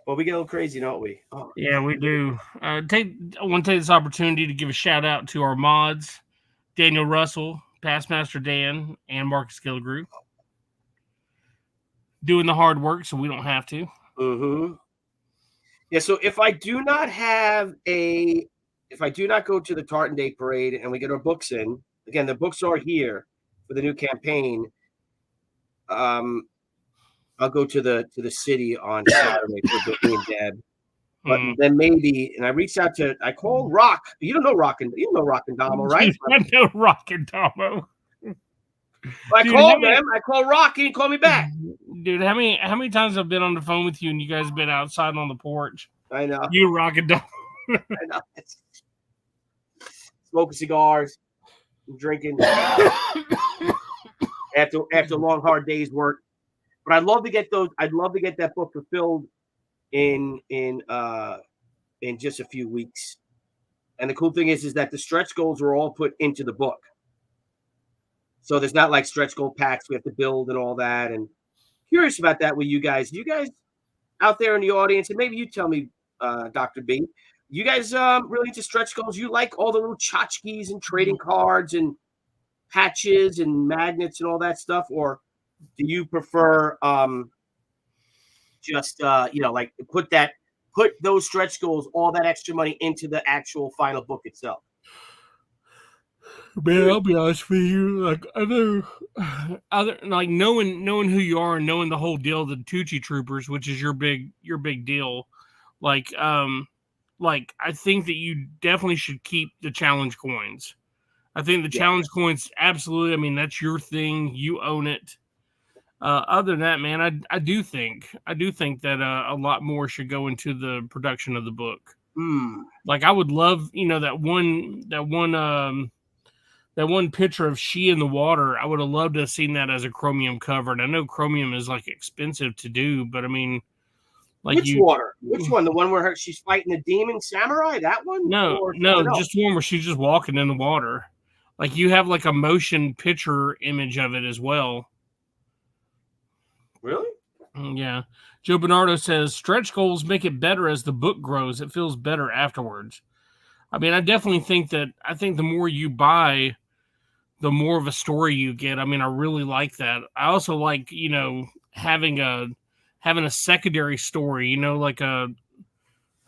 Well, we get a little crazy, don't we? Oh. Yeah, we do. I want to take this opportunity to give a shout out to our mods, Daniel Russell, Pastmaster Dan, and Marcus Gilgrew. Doing the hard work so we don't have to. Mm-hmm. Yeah, so if I do not go to the Tartan Day Parade and we get our books in, again, the books are here for the new campaign. I'll go to the city on Saturday for me and Deb. But then maybe, and I called Rock. You don't know Rock and Damo, right? I know Rock and Damo. I called them. I called Rock. He didn't call me back. Dude, how many times I've been on the phone with you and you guys have been outside on the porch? I know. You Rock and Damo. I know. Smoking cigars, drinking after a long hard day's work. But I'd love to get those. I'd love to get that book fulfilled in just a few weeks. And the cool thing is that the stretch goals were all put into the book. So there's not like stretch goal packs we have to build and all that. And curious about that with you guys. You guys out there in the audience, and maybe you tell me, Dr. B, you guys really into stretch goals? You like all the little tchotchkes and trading cards and patches and magnets and all that stuff? Or do you prefer just like put those stretch goals, all that extra money into the actual final book itself? Man, I'll be honest with you. Like other like knowing who you are and knowing the whole deal of the Tucci Troopers, which is your big deal. Like I think that you definitely should keep the challenge coins. I think the challenge coins, absolutely. I mean, that's your thing. You own it. Other than that, man, I do think that a lot more should go into the production of the book. Like I would love, that one picture of she in the water. I would have loved to have seen that as a chromium cover. And I know chromium is like expensive to do, but I mean, like which water? Which one? The one where she's fighting the demon samurai? That one? No, just one where she's just walking in the water. Like you have like a motion picture image of it as well. Really? Yeah. Joe Bernardo says stretch goals make it better as the book grows. It feels better afterwards. I mean, I definitely think that. I think the more you buy, the more of a story you get. I mean, I really like that. I also like, having a secondary story, like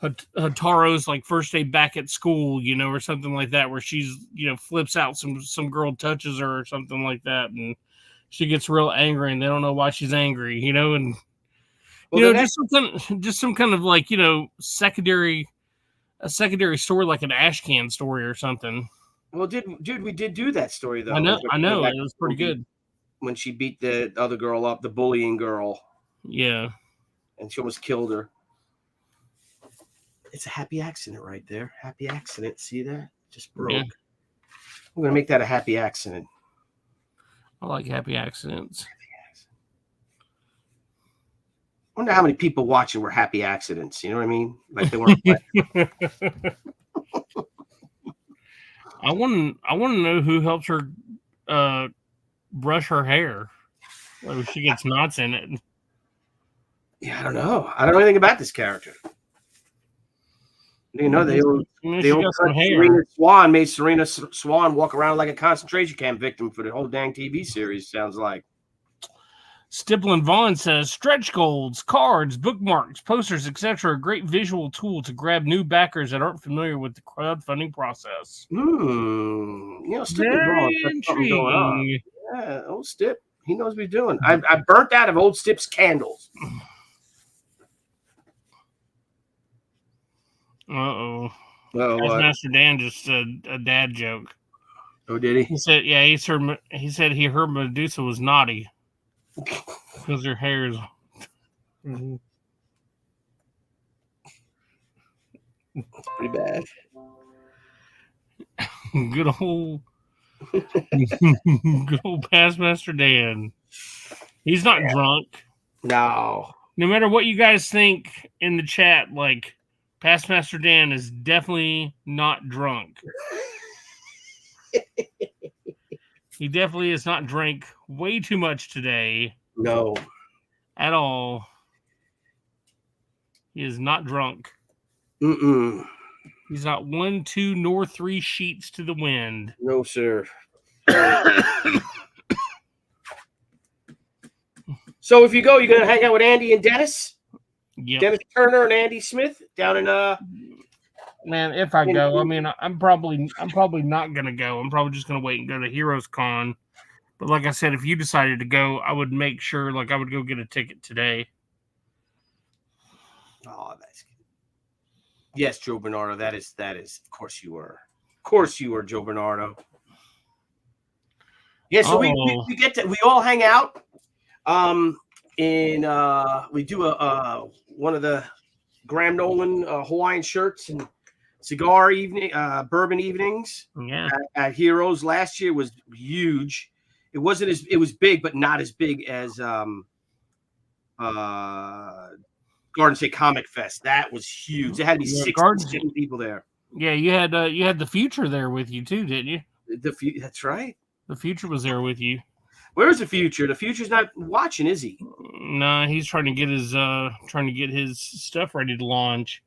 Hataro's like first day back at school, or something like that, where she's, flips out, some girl touches her or something like that, and she gets real angry and they don't know why she's angry, and just some kind of like, a secondary story, like an ash can story or something. Well, we did do that story though. I know. It was pretty good. When she beat the other girl up, the bullying girl. Yeah. And she almost killed her. It's a happy accident right there. Happy accident. See that? Just broke. Yeah. I'm going to make that a happy accident. I like happy accidents. I wonder how many people watching were happy accidents. You know what I mean? Like they weren't. I want to know who helps her brush her hair. Like she gets knots in it. Yeah, I don't know. I don't know anything about this character. You know, they She got some hair. made Serena Swan walk around like a concentration camp victim for the whole dang TV series. Sounds like. Stiplin Vaughn says stretch goals, cards, bookmarks, posters, etc. A great visual tool to grab new backers that aren't familiar with the crowdfunding process. You know, Stiplin Very Vaughn's got something going on. intriguing. Yeah, old Stip. He knows what he's doing. I burnt out of old Stip's candles. Uh-oh. What? Master Dan just said a dad joke. Oh, did he? He said, yeah, he said he heard Medusa was naughty. Because her hair is... It's pretty bad. Good old past Master Dan. He's not drunk. No. No matter what you guys think in the chat, like, past Master Dan is definitely not drunk. He definitely is not drank way too much today. No. At all. He is not drunk. Mm-mm. He's not 1, 2, nor 3 sheets to the wind. No, sir. So if you go, you're gonna hang out with Andy and Dennis? Yep. Dennis Turner and Andy Smith down in Man, if I go, I mean, I'm probably not gonna go. I'm probably just gonna wait and go to Heroes Con. But like I said, if you decided to go, I would make sure, like, I would go get a ticket today. Oh, that's good. Yes, Joe Bernardo. That is. Of course you were. Of course you were, Joe Bernardo. Yeah, so we all hang out. We do one of the Graham Nolan Hawaiian shirts and cigar evening, bourbon evenings. Yeah. At Heroes last year was huge. It was big, but not as big as Garden State Comic Fest. That was huge. There had to be 60 people there. Yeah, you had the Future there with you too, didn't you? That's right. The Future was there with you. Where's the Future? The Future's not watching, is he? No, he's trying to get his stuff ready to launch.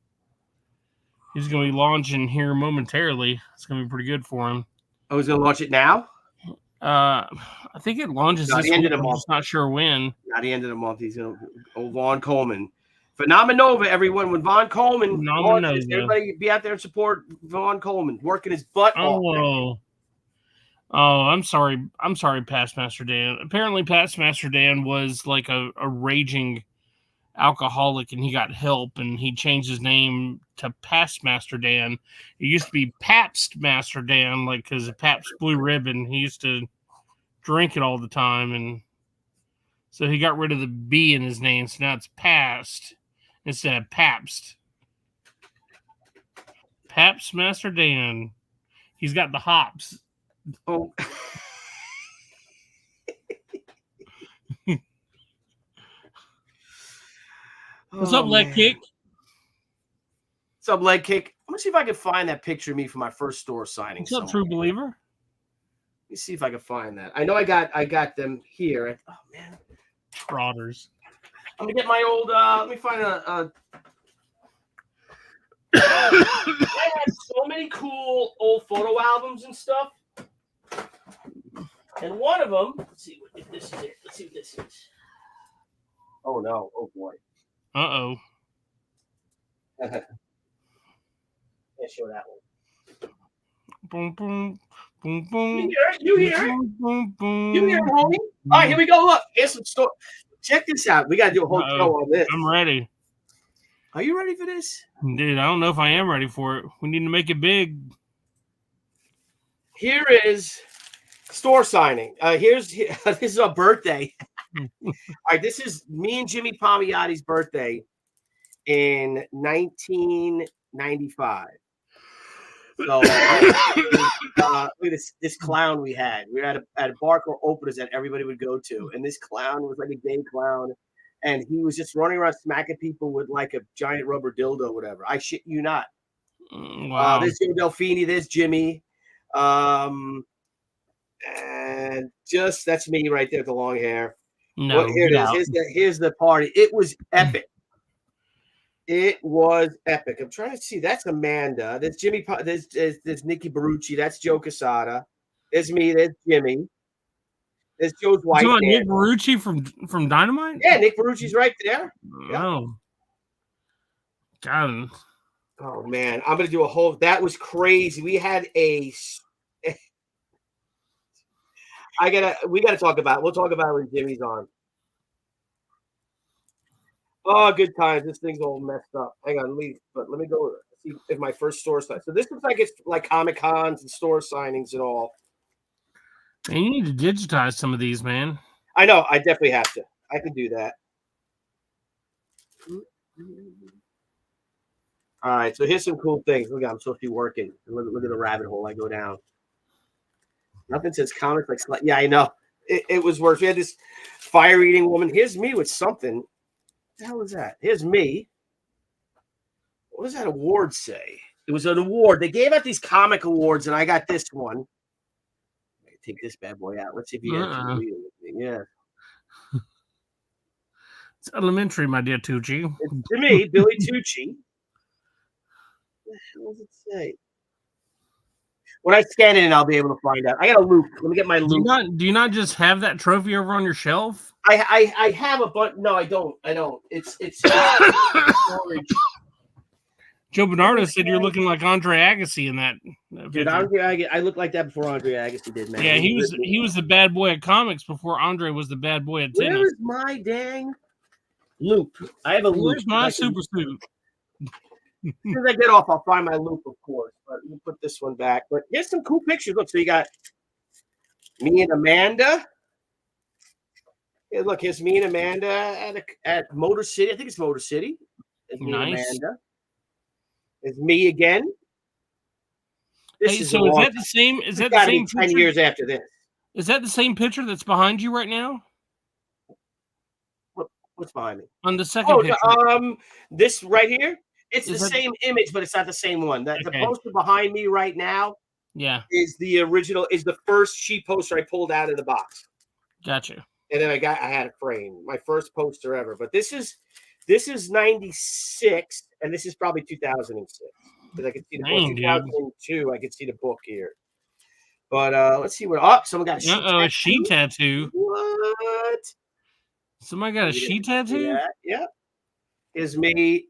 He's going to be launching here momentarily. It's going to be pretty good for him. Oh, he's going to launch it now? I think it launches this the end week. of the month. I'm just not sure when. Not the end of the month. He's going to Vaughn Coleman. Phenomenova, everyone. When Vaughn Coleman launches, everybody be out there and support Vaughn Coleman, working his butt off. Oh, I'm sorry. I'm sorry, Past Master Dan. Apparently, Past Master Dan was like a raging alcoholic, and he got help, and he changed his name to Past Master Dan. It used to be Pabst Master Dan, like, because of Pabst Blue Ribbon. He used to drink it all the time, and so he got rid of the B in his name, so now it's Past instead of Pabst. Pabst Master Dan. He's got the hops. Oh. What's up, Leg Kick? What's up, Leg Kick? I'm gonna see if I can find that picture of me for my first store signing. What's up, True Believer? Let me see if I can find that. I know I got them here. Oh man, Trotters. I'm gonna get my old. Let me find a I had so many cool old photo albums and stuff. And one of them, let's see if this is it. Let's see what this is. Oh no! Oh boy! Uh-oh. Can't show that one. Boom, boom, boom, boom. You hear it? Boom, boom. You hear it, homie? All right, here we go. Look, here's some stuff. Check this out. We gotta do a whole show on this. I'm ready. Are you ready for this? Dude, I don't know if I am ready for it. We need to make it big. Here is store signing. This is a birthday. All right, this is me and Jimmy Palmiotti's birthday in 1995. So look at this clown we had. We were at a bar called Openers that everybody would go to, and this clown was like a gay clown, and he was just running around smacking people with like a giant rubber dildo, or whatever. I shit you not. Wow. There's Joe Delfini. There's Jimmy. And just that's me right there with the long hair. No, Well, here it get is. out. Here's the party. It was epic. It was epic. I'm trying to see. That's Amanda. There's Jimmy. There's Nikki Barucci. That's Joe Quesada. There's me. There's Jimmy. There's Joe's You wife. talking about Nick Nan. Barucci from Dynamite? Yeah, Nick Barucci's right there. Yeah. Oh, God. Oh man, I'm gonna do a whole. That was crazy. We had a. We gotta talk about it. We'll talk about it when Jimmy's on. Oh, good times. This thing's all messed up. Hang on, let me go see if my first store sign. So this looks like it's like Comic Cons and store signings and all. Man, you need to digitize some of these, man. I know. I definitely have to. I can do that. All right. So here's some cool things. Look, I'm supposed to be working. Look at the rabbit hole I go down. Nothing says comics like. Yeah, I know. It was worse. We had this fire-eating woman. Here's me with something. What the hell is that? Here's me. What does that award say? It was an award. They gave out these comic awards, and I got this one. Take this bad boy out. Let's see if you actually read it with me. Yeah. It's elementary, my dear Tucci. It's to me, Billy Tucci. What the hell does it say? When I scan it in, I'll be able to find out. I got a loop. Let me get my loop. Do you not just have that trophy over on your shelf? I have a bunch. No, I don't. It's storage. Joe Bernardo said you're looking like Andre Agassi in that. Dude, I looked like that before Andre Agassi did, man. Yeah, he was the bad boy at comics before Andre was the bad boy at tennis. Where is my dang loop? I have a loop. Where's my super suit? As soon as I get off, I'll find my loop, of course. But we'll put this one back. But here's some cool pictures. Look, so you got me and Amanda. Hey, look, here's me and Amanda at Motor City. I think it's Motor City. There's me and Amanda. It's me again. Is that the same? Is that the same? 10 years after this. Is that the same picture that's behind you right now? What's behind me? On the second picture. This right here. It's the same image, but it's not the same one. The poster behind me right now, is the original. Is the first sheet poster I pulled out of the box. Gotcha. And then I had it framed. My first poster ever. But this is 96, and this is probably 2006 because I can see the book. 2002, I can see the book here. But let's see what. Oh, someone got a sheet tattoo. What? Somebody got a sheet tattoo? Yeah. Is me.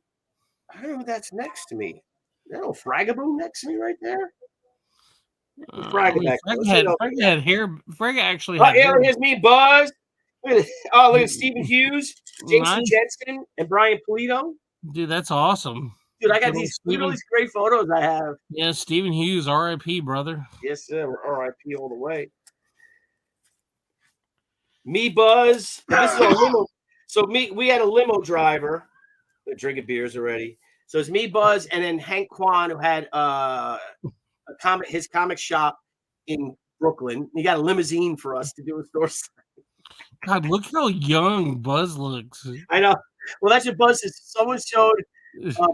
I don't know who that's next to me. That little Fragaboo next to me right there. Fragga had hair. Fragga actually had hair. Here's me, Buzz. Look at Stephen Hughes, Jason Jensen, and Brian Polito. Dude, that's awesome. Dude, I got these great photos I have. Yeah, Stephen Hughes, R.I.P., brother. Yes, sir. R.I.P. all the way. Me, Buzz. This is a limo. So we had a limo driver. They're drinking beers already. So it's me, Buzz, and then Hank Kwan, who had his comic shop in Brooklyn. He got a limousine for us to do a store. God, look how young Buzz looks. I know. Well, that's what Buzz is. Someone showed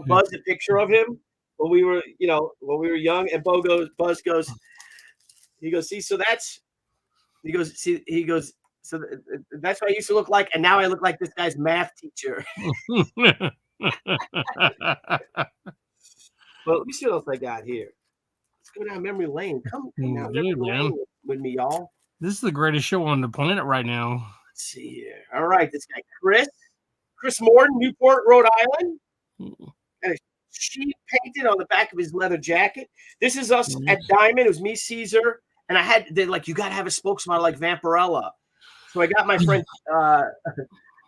Buzz a picture of him when we were young, and Buzz goes, see, so that's, so that's what I used to look like, and now I look like this guy's math teacher. Well, let me see what else I got here. Let's go down memory lane. Come down memory lane with me, y'all. This is the greatest show on the planet right now. Let's see here. All right, this guy Chris Morton, Newport, Rhode Island. And a sheet painted on the back of his leather jacket. This is us at Diamond. It was me, Caesar, and they're like, you got to have a spokesmodel like Vampirella. So I got my friend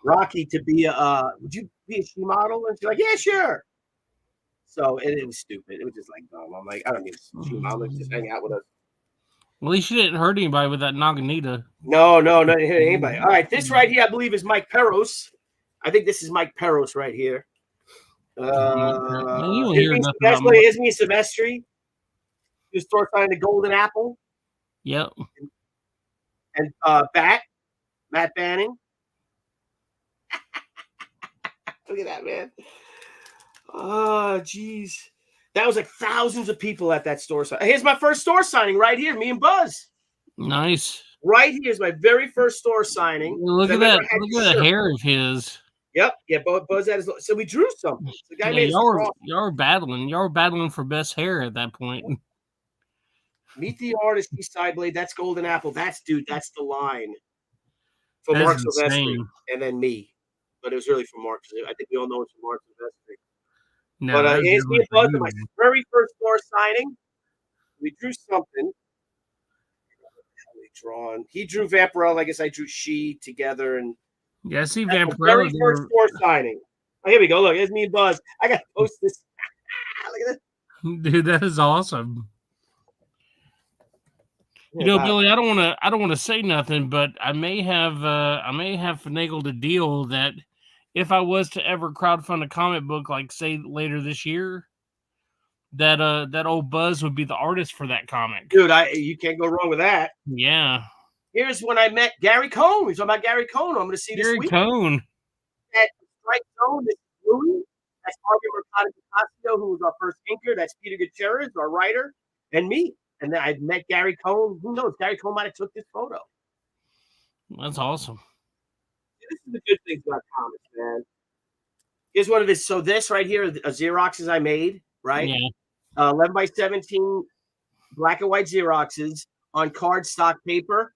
Rocky to be would you be a she model? And she's like, yeah, sure. So it was stupid. It was just like dumb. I'm like, I don't need a she model. Just hang out with us. Well, at least you didn't hurt anybody with that Naganita. No, didn't hit anybody. All right, this right here, I believe, is Mike Peros. I think this is Mike Peros right here. Isn't he Silvestri? Who's store signing the Golden Apple? Yep. And Matt Banning. Look at that, man. Oh, geez. That was like thousands of people at that store signing. Here's my first store signing right here, me and Buzz. Nice. Right here is my very first store signing. Look I at never that! had Look the at that shirt. hair of his. Yep. Yeah. Buzz had his. So we drew something. The guy Yeah, made a straw. y'all were battling. Y'all were battling for best hair at that point. Meet the artist, East Side Blade. That's Golden Apple. That's the line for That Mark is Silvestri, insane. and then me. But it was really for Mark. I think we all know it's for Mark Silvestri. No, But that was it's me definitely and for Buzz you, at my man. very first store signing. We drew something. Drawn. He drew Vampirella. I guess I drew She together, and Yeah, I see that's the Vampirella very first there. store signing. Oh, here we go. Look, it's me and Buzz. I got to post this. Look at this. Dude, that is awesome. You know, Billy, I don't wanna say nothing, but I may have finagled a deal that if I was to ever crowdfund a comic book, like say later this year, that old Buzz would be the artist for that comic. Dude, you can't go wrong with that. Yeah. Here's when I met Gary Cohn. We're talking about Gary Cohn. I'm going to see this Gary week. Cohn. At Strike Zone, this is Louis. That's Harvey Mercado Picasso, who was our first inker. That's Peter Gutierrez, our writer, and me. And then I met Gary Cohn. Who knows? Gary Cohn might have took this photo. That's awesome. This is the good thing about comics, man. Here's one of his. So this right here, Xeroxes I made, right? Yeah. 11 by 17 black and white Xeroxes on cardstock paper.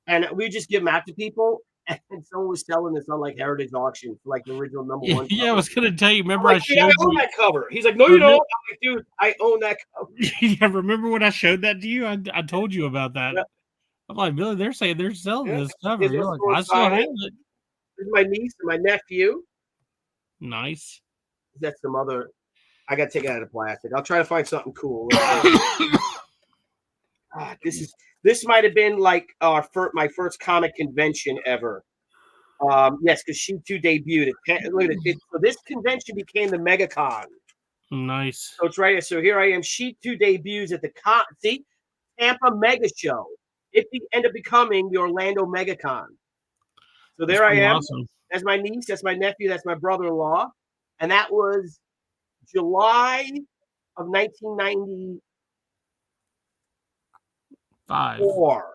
And we just give them out to people. And someone was selling this on like Heritage Auction for like the original number one. Yeah, I was gonna tell you. Remember, Like, I showed I own you that cover. He's like, no, you don't. I'm like, dude, I own that cover. Yeah, remember when I showed that to you? I told you about that. Yeah. I'm like, Billy, they're saying they're selling Yeah. this cover. Here's You're my like, store I still have signing. it. This is my niece and my nephew. Nice. That's some other. I got to take it out of plastic. I'll try to find something cool. This might have been like my first comic convention ever. Yes, because She Too debuted. Look at it. So this convention became the MegaCon. Nice. So it's right here. So here I am. She Too debuts at the Tampa Mega Show. It ended up becoming the Orlando MegaCon. So there I am. Awesome. That's my niece. That's my nephew. That's my brother-in-law. And that was July of 1994.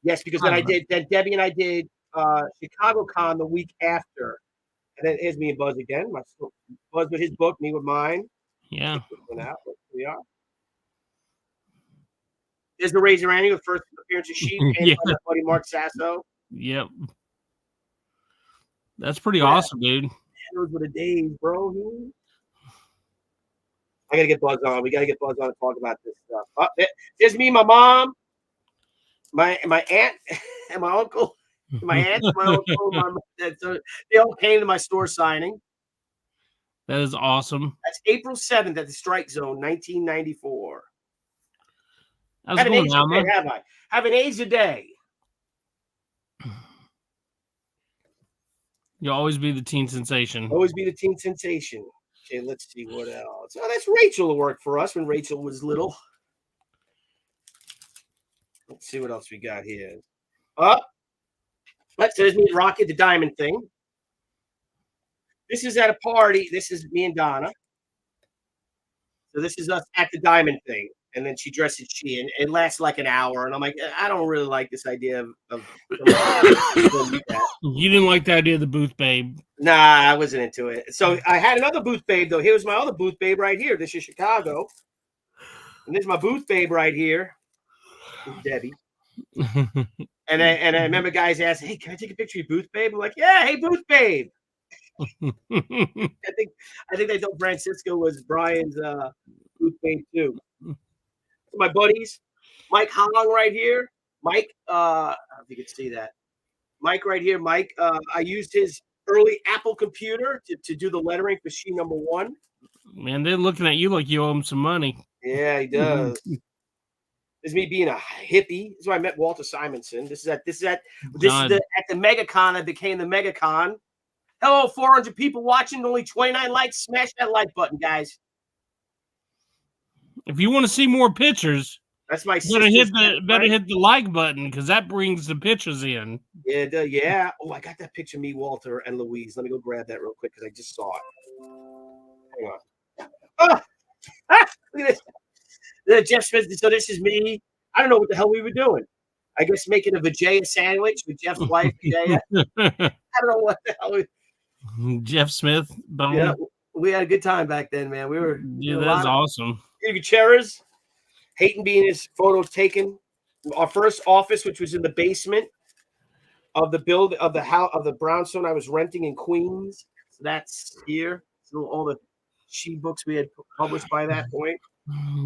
Yes, because then Debbie and I did Chicago Con the week after. And then here's me and Buzz again. Buzz with his book, me with mine. Yeah. Here we are. There's the Razor Annie, the first appearance of Sheep, and Yeah. my buddy Mark Sasso. Yep. That's pretty awesome, dude. Those were the days, bro. I gotta get Buzz on. We gotta get Buzz on and talk about this stuff. There's me, my mom, my aunt, and my uncle. My aunt, my uncle, they all came to my store signing. That is awesome. That's April 7th at the Strike Zone, 1994. How's it going, Alma? Have an AIDS a day. You'll always be the teen sensation. Always be the teen sensation. Okay, let's see what else. Oh, that's Rachel who worked for us when Rachel was little. Let's see what else we got here. There's me and Rocket, the diamond thing. This is at a party. This is me and Donna. So this is us at the diamond thing. And then she dresses She, and it lasts like an hour. And I'm like, I don't really like this idea of You didn't like the idea of the booth babe. Nah, I wasn't into it. So I had another booth babe, though. Here's my other booth babe right here. This is Chicago. And this is my booth babe right here. This is Debbie. And I remember guys asking, hey, can I take a picture of your booth babe? I'm like, yeah, hey, booth babe. I think they told Francisco was Brian's booth babe, too. So my buddies, Mike Hong right here. Mike, I don't know if you can see that. Mike right here. Mike, I used his early Apple computer to do the lettering for She #1. Man, they're looking at you like you owe them some money. Yeah, he does. This is me being a hippie. This is where I met Walter Simonson. This is at the MegaCon. I became the MegaCon. Hello, 400 people watching. Only 29 likes. Smash that like button, guys. If you want to see more pictures, that's my better hit the like button because that brings the pictures in. Yeah. Oh, I got that picture of me, Walter, and Louise. Let me go grab that real quick because I just saw it. Hang on. Look at this. Jeff Smith. So this is me. I don't know what the hell we were doing. I guess making a Vijaya sandwich with Jeff's wife, Vijaya. I don't know what the hell. Jeff Smith, Bone. Yeah, we had a good time back then, man. We were Yeah, that's awesome. Gutierrez, Hayton being his photos taken. Our first office, which was in the basement of the house of the brownstone I was renting in Queens. So that's here. So all the she books we had published by that point.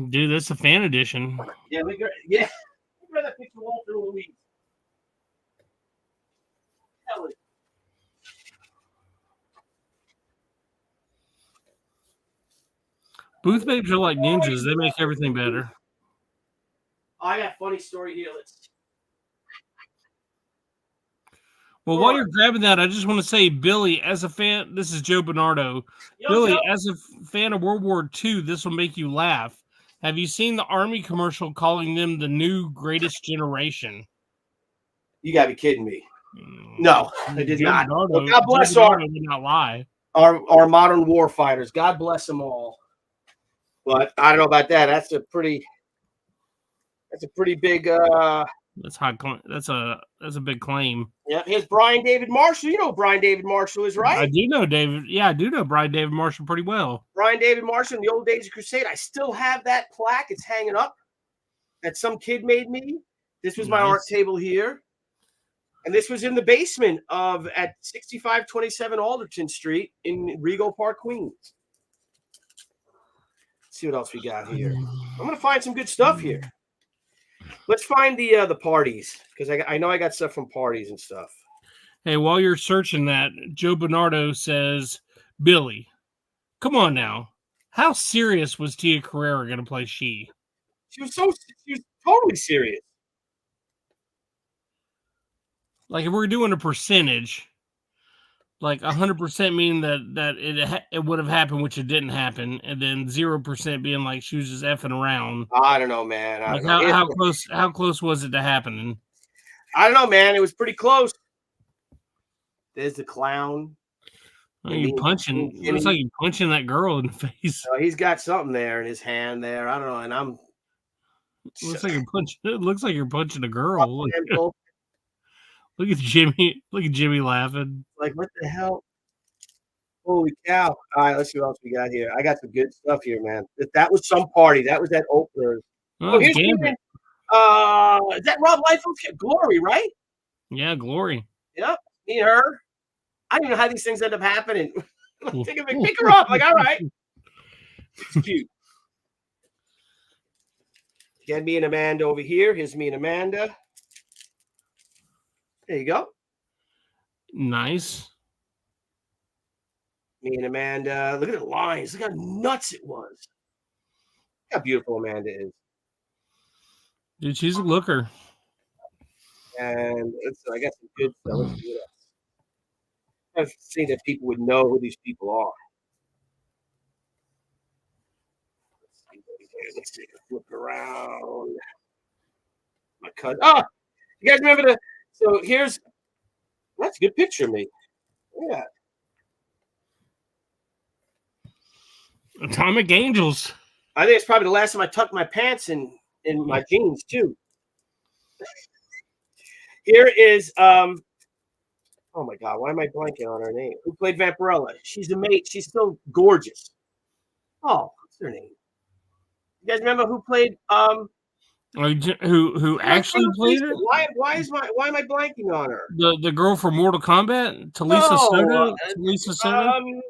Dude, that's the fan edition. Yeah, look at that picture of Walter Louise. Hell, Booth babes are like ninjas. They make everything better. I got a funny story here. Well, while you're grabbing that, I just want to say, Billy, as a fan, this is Joe Bernardo. Billy, Joe. as a fan of World War II, this will make you laugh. Have you seen the Army commercial calling them the new greatest generation? You gotta be kidding me. No, I did Joe not. Bernardo, Well, God bless Joe Bernardo did not lie. our modern war fighters. God bless them all. But I don't know about that. That's a pretty big That's high. That's a big claim. yeah. Here's Brian David Marshall. You know who Brian David Marshall is, right? I do know David. Yeah, I do know Brian David Marshall pretty well. Brian David Marshall in the old days of Crusade. I still have that plaque. It's hanging up that some kid made me. This was my art table here. And this was in the basement at 6527 Alderton Street in Regal Park, Queens. Let's see what else we got here. I'm gonna find some good stuff here. Let's find the parties, because I know I got stuff from parties and stuff. Hey, while you're searching that, Joe Bernardo says, Billy, come on now. How serious was Tia Carrera going to play She? She was totally serious. Like, if we're doing a percentage, like 100% meaning that it would have happened, which it didn't happen, and then 0% being like she was just effing around. I don't know, man. How close was it to happening? I don't know, man. It was pretty close. There's the clown. Looks like you're punching that girl in the face. He's got something there in his hand there. I don't know, and looks like you're punching a girl. Look at Jimmy. Look at Jimmy laughing. Like, what the hell? Holy cow. All right, let's see what else we got here. I got some good stuff here, man. That was some party. That was at Oakler's. Here's Gambit. Is that Rob Liefeld's Glory, right? Yeah, Glory. Yep, me and her. I don't even know how these things end up happening. Take a pick her up. Like, all right. It's cute. Got me and Amanda over here. Here's me and Amanda. There you go. Nice. Me and Amanda. Look at the lines. Look how nuts it was. Look how beautiful Amanda is. Dude, she's a looker. And I got some good stuff. Let's do that. I've seen that people would know who these people are. Let's take a look around. My cousin. Oh, you guys remember so that's a good picture of me. Yeah. Atomic Angels. I think it's probably the last time I tucked my pants in my jeans too. Here is oh my God, why am I blanking on her name? Who played Vampirella? She's a mate. She's still gorgeous. Oh, what's her name? You guys remember who played who actually played her? Why am I blanking on her? The girl from Mortal Kombat? Talisa Soto? Talisa Soto?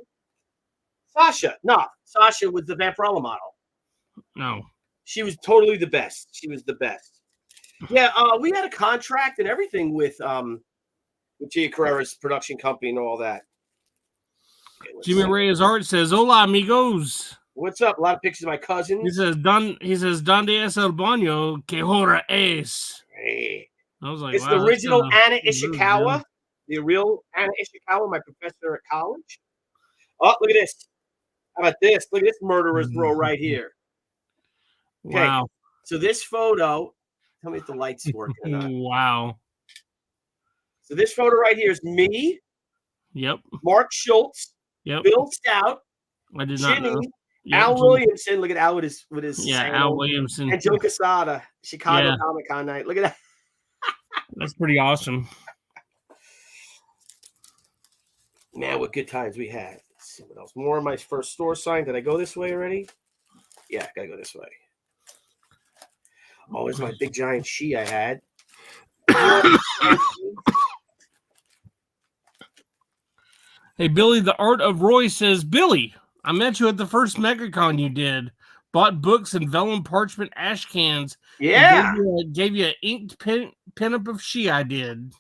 Sasha. No, Sasha was the Vampirella model. No. She was totally the best. She was the best. Yeah, we had a contract and everything with Tia Carrera's production company and all that. Okay, Jimmy Reyes Art says, "Hola, amigos." What's up? A lot of pictures of my cousins. He says, "Donde es el baño? Que hora es?" Hey. I was like, it's wow, the original Anna really Ishikawa, the real Anna Ishikawa, my professor at college. Oh, look at this. How about this? Look at this murderer's row right here. Okay. Wow. So this photo, tell me if the light's working or not. Wow. So this photo right here is me. Yep. Mark Schultz. Yep. Bill Stout. I did not know. Jimmy. Yep, Al Jimmy. Williamson. Look at Al with his Al Williamson. And Joe Quesada. Chicago Yeah. Comic-Con night. Look at that. That's pretty awesome. Man, what good times we had. Let's see what else. More of my first store sign. Did I go this way already? Yeah, I gotta go this way. Oh, there's my big giant she I had. Hey, Billy, the Art of Roy says, Billy, I met you at the first MegaCon you did. Bought books and vellum parchment ash cans. Yeah. Gave you an inked pinup of she I did.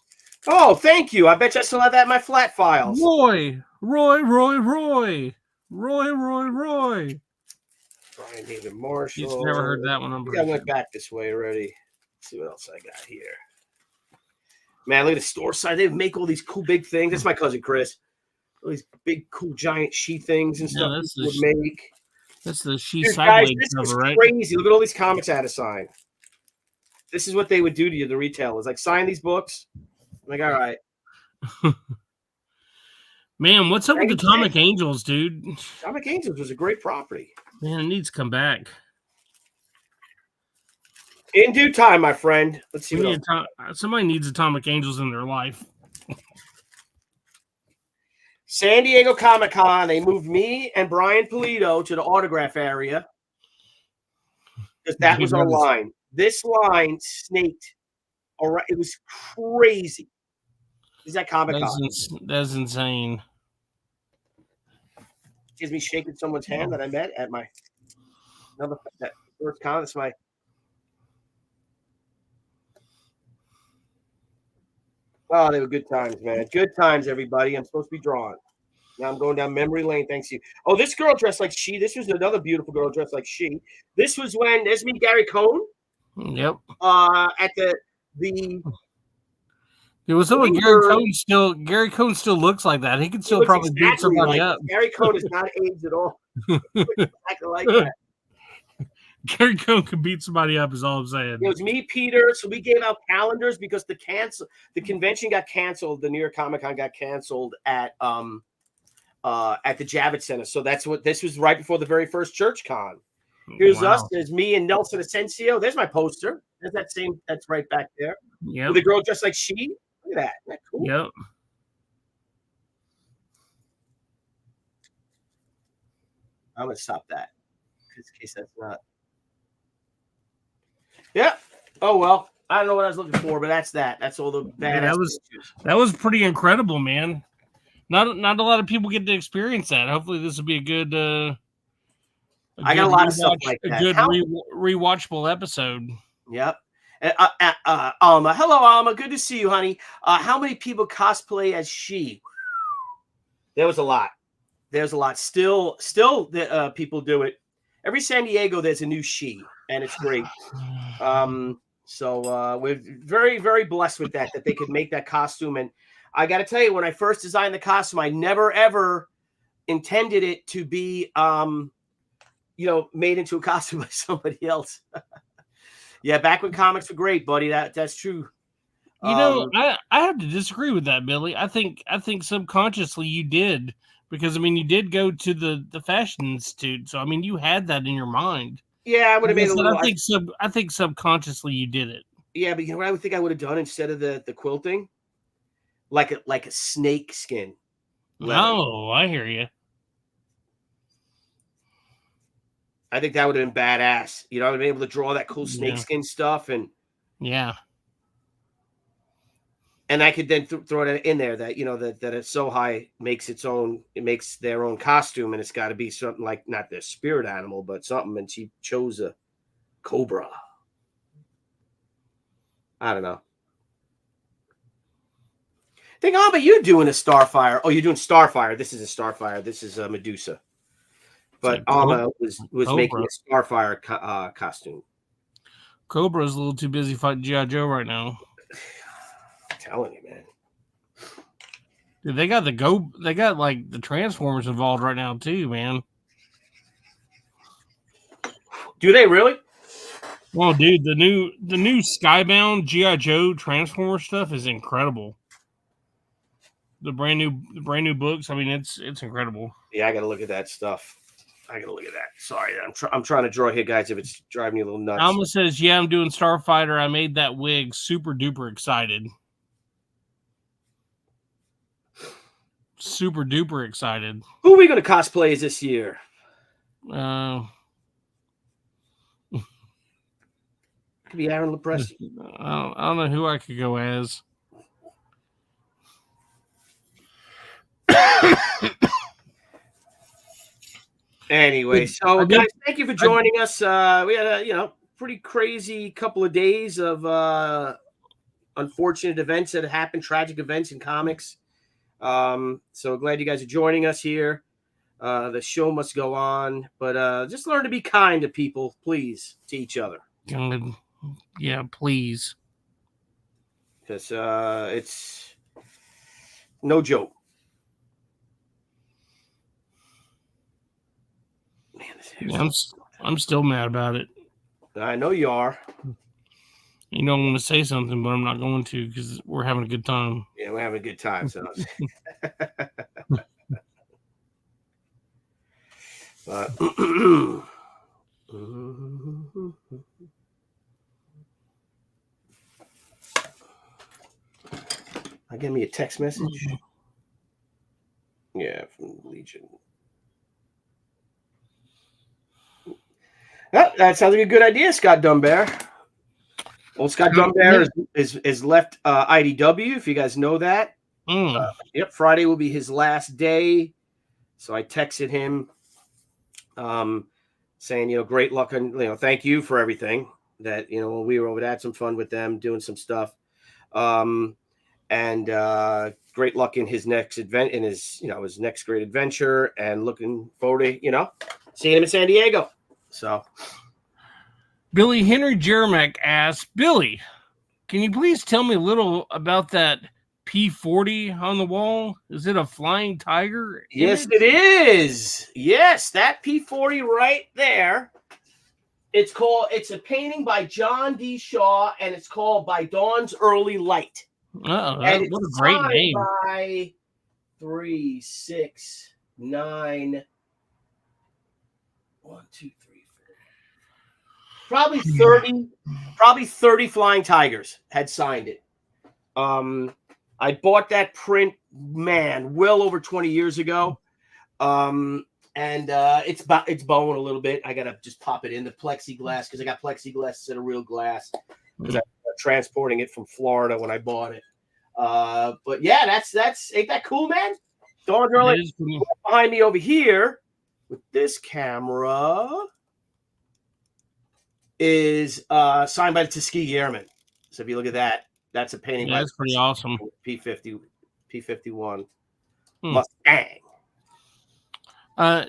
Oh, thank you. I bet you I still have that in my flat files. Roy. Brian David Marshall. You've never heard that one. I think I went back this way already. Let's see what else I got here. Man, look at the store side. They make all these cool big things. That's my cousin Chris. All these big, cool, giant she things and stuff would make. That's the she guys, sideways this is cover, right? crazy. Look at all these comics I had to sign. This is what they would do to you, the retailers. Like, sign these books. I'm like, all right. Man, what's up with the Atomic Angels, dude? Atomic Angels was a great property. Man, it needs to come back. In due time, my friend. Let's see. Somebody needs Atomic Angels in their life. San Diego Comic-Con, they moved me and Brian Polito to the autograph area because that was our line. This line snaked. All right, it was crazy. Is that Comic-Con? That's insane. Gives me shaking someone's hand that I met at that first con. That's my. Oh, they were good times, man. Good times, everybody. I'm supposed to be drawing. Now I'm going down memory lane. Thanks to you. Oh, this girl dressed like she. This was another beautiful girl dressed like she. This was when there's me, Gary Cohn. Yep. At the. It was someone Gary Cohn still looks like that. He could still probably beat somebody up. Gary Cohn is not aged at all. Exactly like that. Gary Cohn could beat somebody up, is all I'm saying. It was me, Peter. So we gave out calendars because the convention got canceled. The New York Comic Con got canceled at the Javits Center. So this was right before the very first Church Con. Here's us. There's me and Nelson Asensio. There's my poster. There's that's right back there. Yeah. With the girl dressed like she. Look at that. Isn't that cool? Yep. I'm gonna stop that. In case that's not. Yeah. Oh well. I don't know what I was looking for, but that's that. That's all the bad. Yeah, that was pretty incredible, man. Not a lot of people get to experience that. Hopefully, this will be a good. I got a lot of stuff like that. A good rewatchable episode. Yep. Alma. Hello, Alma. Good to see you, honey. How many people cosplay as she? There was a lot. There's a lot. Still, the people do it. Every San Diego, there's a new she, and it's great. So we're very, very blessed with that they could make that costume. And I got to tell you, when I first designed the costume, I never ever intended it to be, made into a costume by somebody else. Yeah, back when comics were great, buddy. That's true. I have to disagree with that, Billy. I think subconsciously you did, because you did go to the Fashion Institute, so you had that in your mind. Yeah, I would have made a little. I think subconsciously you did it. Yeah, but you know what I would think I would have done instead of the quilting, like a snake skin. Oh, I hear you. I think that would have been badass. I'd have been able to draw that cool snakeskin stuff, and and I could then throw it in there that that it's so high makes their own costume, and it's got to be something like not their spirit animal, but something. And she chose a cobra. I don't know. But you're doing a Starfire. Oh, you're doing Starfire. This is a Starfire. This is a Medusa. But Alma was making a Starfire costume. Cobra's a little too busy fighting G.I. Joe right now. I'm telling you, man. Dude, they got like the Transformers involved right now too, man. Do they really? Well, dude, the new Skybound G.I. Joe Transformer stuff is incredible. The brand new books. It's incredible. Yeah, I got to look at that stuff. I gotta look at that. Sorry, I'm trying to draw here, guys. If it's driving you a little nuts. Alma says, "Yeah, I'm doing Starfighter. I made that wig. Super duper excited. Super duper excited." Who are we gonna cosplay as this year? Uh, Could be Aaron Lepresti. I don't know who I could go as. Anyway, so guys, thank you for joining us. We had a pretty crazy couple of days of unfortunate events that happened, tragic events in comics. So glad you guys are joining us here. The show must go on, but just learn to be kind to people, please, to each other. Yeah, please. Because it's no joke. Man, I'm still mad about it. I know you are. You know, I'm going to say something, but I'm not going to because we're having a good time. Yeah, we're having a good time. So, I get me a text message. Yeah, from Legion. Oh, that sounds like a good idea, Scott Dunbar. Well, Scott Dunbar is left IDW, if you guys know that. Yep, Friday will be his last day. So I texted him saying, great luck and, thank you for everything that, when we were over there, had some fun with them, doing some stuff. And great luck in his next event, in his next great adventure, and looking forward to, seeing him in San Diego. So Billy Henry Jeremick asks, Billy, can you please tell me a little about that P40 on the wall? Is it a flying tiger? Yes, it is. Yes, that P40 right there. It's a painting by John D. Shaw, and it's called By Dawn's Early Light. Oh, what a great name. By 3, 6, 9, 1, 2, 3, 4. Probably 30 flying tigers had signed it. I bought that print, well over 20 years ago. And it's bowing a little bit. I gotta just pop it in the plexiglass because I got plexiglass instead of real glass because I'm transporting it from Florida when I bought it. But yeah, that's ain't that cool, man? Dawn Early behind me over here with this camera is signed by the Tuskegee Airmen. So if you look at that, that's a painting. Yeah, that's pretty awesome. P51 Mustang.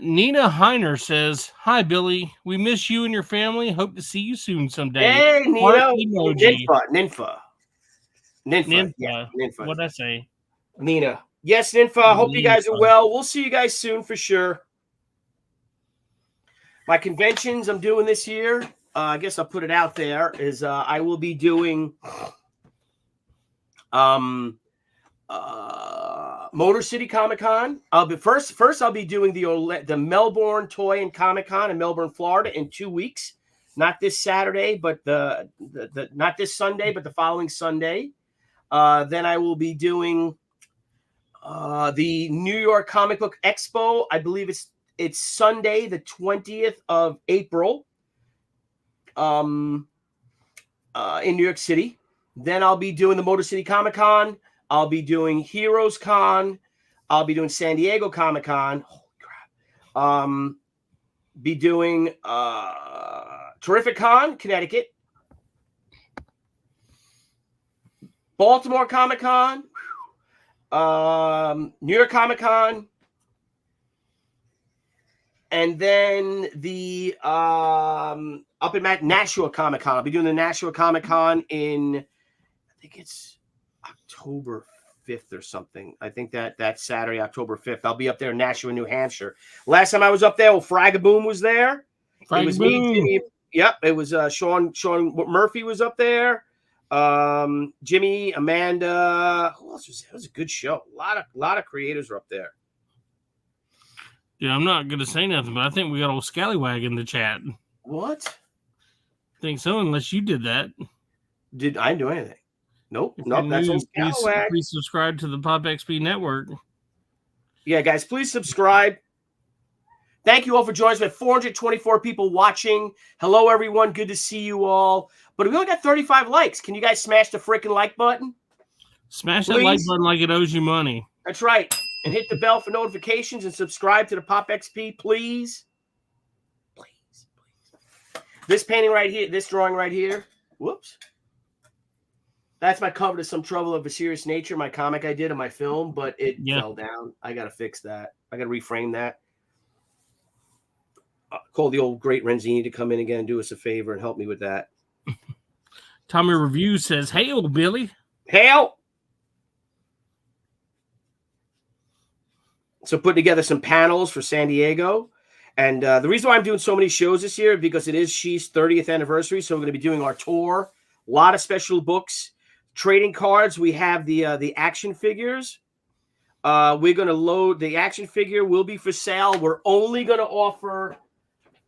Nina Heiner says, "Hi, Billy. We miss you and your family. Hope to see you soon someday." Hey, Nina. Nympha. Yeah, what'd I say? Nina. Yes, Nympha. I hope you guys are well. We'll see you guys soon for sure. My conventions I'm doing this year, I guess I'll put it out there, is I will be doing Motor City Comic Con. First I'll be doing the Melbourne Toy and Comic Con in Melbourne, Florida in 2 weeks. Not this Saturday, but the not this Sunday, but the following Sunday. Then I will be doing the New York Comic Book Expo. I believe it's Sunday, the 20th of April, in New York City. Then I'll be doing the Motor City Comic Con. I'll be doing Heroes Con. I'll be doing San Diego Comic Con. Holy crap. Be doing Terrific Con, Connecticut. Baltimore Comic Con. New York Comic Con. And then the up in Nashua Comic Con. I'll be doing the Nashua Comic Con in, I think it's October 5th or something. I think that's Saturday, October 5th. I'll be up there in Nashua, New Hampshire. Last time I was up there, Fragaboom was there. It was me, Jimmy. Yep, it was Sean Murphy was up there. Jimmy, Amanda. Who else was there? It was a good show. A lot of creators were up there. Yeah, I'm not gonna say nothing, but I think we got old Scallywag in the chat. What? Think so, unless you did that. Did I do anything? Nope. If Nope. you're That's new, old Scalawag. please subscribe to the Pop XP Network. Yeah, guys, please subscribe. Thank you all for joining us. We have 424 people watching. Hello, everyone. Good to see you all. But we only got 35 likes. Can you guys smash the freaking like button? Smash Please. that like button like it owes you money. That's right. And hit the bell for notifications and subscribe to the Pop XP, please. Please. This painting right here, this drawing right here. Whoops. That's my cover to Some Trouble of a Serious Nature, my comic I did in my film, but it fell down. I got to fix that. I got to reframe that. Call the old great Renzini to come in again and do us a favor and help me with that. Tommy Review says, "Hail, Billy. Hail!" So putting together some panels for San Diego. And the reason why I'm doing so many shows this year is because it is She's 30th anniversary. So we're going to be doing our tour. A lot of special books. Trading cards. We have the action figures. We're going to load. The action figure will be for sale. We're only going to offer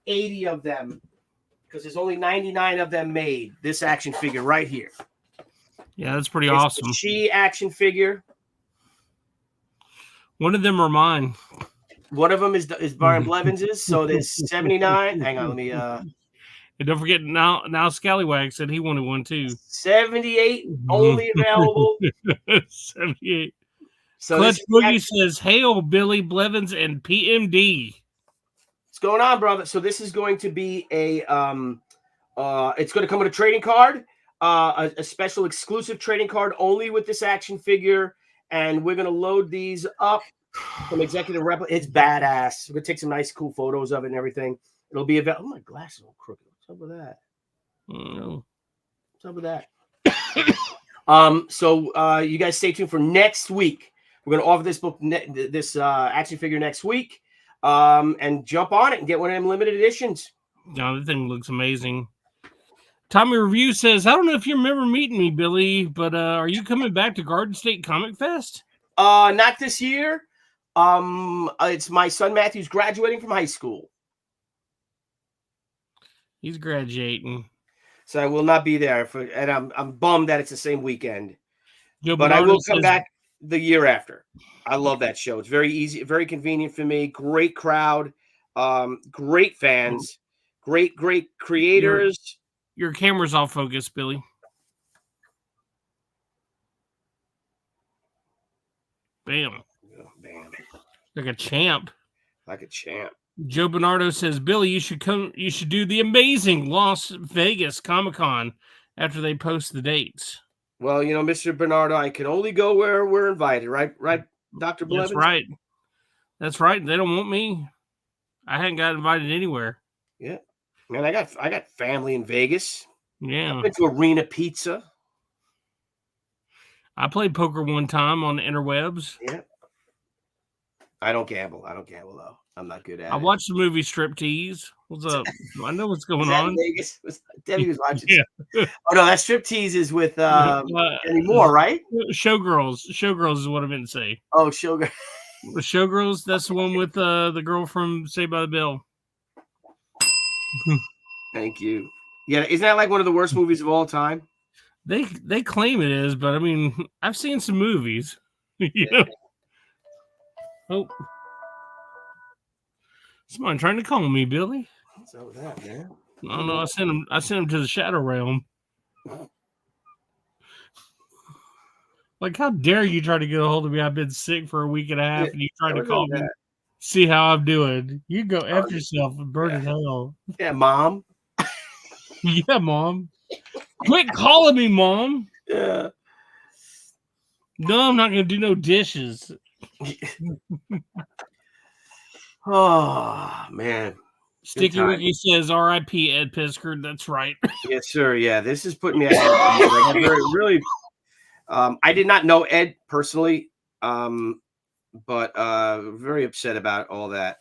80 of them because there's only 99 of them made. This action figure right here. Yeah, that's pretty It's awesome. the She action figure. One of them are mine. One of them is Brian Blevins's. So there's 79. Hang on, let me. And don't forget, now Scallywag said he wanted one too. 78 only available. 78. So Clutch Boogie says, "Hail, Billy Blevins and PMD." What's going on, brother? So this is going to be a it's going to come with a trading card, a special exclusive trading card only with this action figure, and we're going to load these up from Executive Rep. It's badass. We're going to take some nice, cool photos of it and everything. It'll be available. Oh, my glasses are all crooked. What's up with that? What's up with that? So you guys stay tuned for next week. We're going to offer this book, this action figure next week. And jump on it and get one of them limited editions. No, the thing looks amazing. Tommy Review says, "I don't know if you remember meeting me, Billy, but are you coming back to Garden State Comic Fest?" Not this year. It's my son Matthew's graduating from high school. He's graduating, so I will not be there. And I'm bummed that it's the same weekend. Joe but Bernardo I will come says, back the year after. I love that show. It's very easy, very convenient for me. Great crowd, great fans, great creators. Your camera's off focus, Billy. Bam. Bam. Like a champ. Like a champ. Joe Bernardo says, "Billy, you should do the amazing Las Vegas Comic-Con after they post the dates." Well, you know, Mr. Bernardo, I can only go where we're invited, right, Dr. Blevins? That's right. They don't want me. I hadn't got invited anywhere. Yeah. Man, I got family in Vegas. Yeah. I went to Arena Pizza. I played poker one time on the interwebs. Yeah. I don't gamble. Though. I'm not good at it. I watched the movie Striptease. What's up? I know what's going on. Vegas? Debbie was watching. Yeah. Oh no, that Striptease is with Demi Moore, right? Showgirls. Showgirls is what I meant to say. Oh, Showgirls. Showgirls. That's the one with the girl from Saved by the Bell. Thank you. Yeah, isn't that like one of the worst movies of all time? They claim it is, but I mean, I've seen some movies. You know? Oh, someone trying to call me, Billy. What's up with that, man? I don't know. I sent him to the Shadow Realm. Like, how dare you try to get a hold of me? I've been sick for a week and a half, and you try to call me, see how I'm doing. You go F yourself and burn in hell. Yeah, Mom. Yeah, Mom. Quit calling me, Mom. Yeah. No, I'm not going to do no dishes. Oh, man. Sticky Ricky says, "R.I.P. Ed Piskard." That's right. Yes, sir. Yeah, this is putting me at really. I did not know Ed personally, but very upset about all that,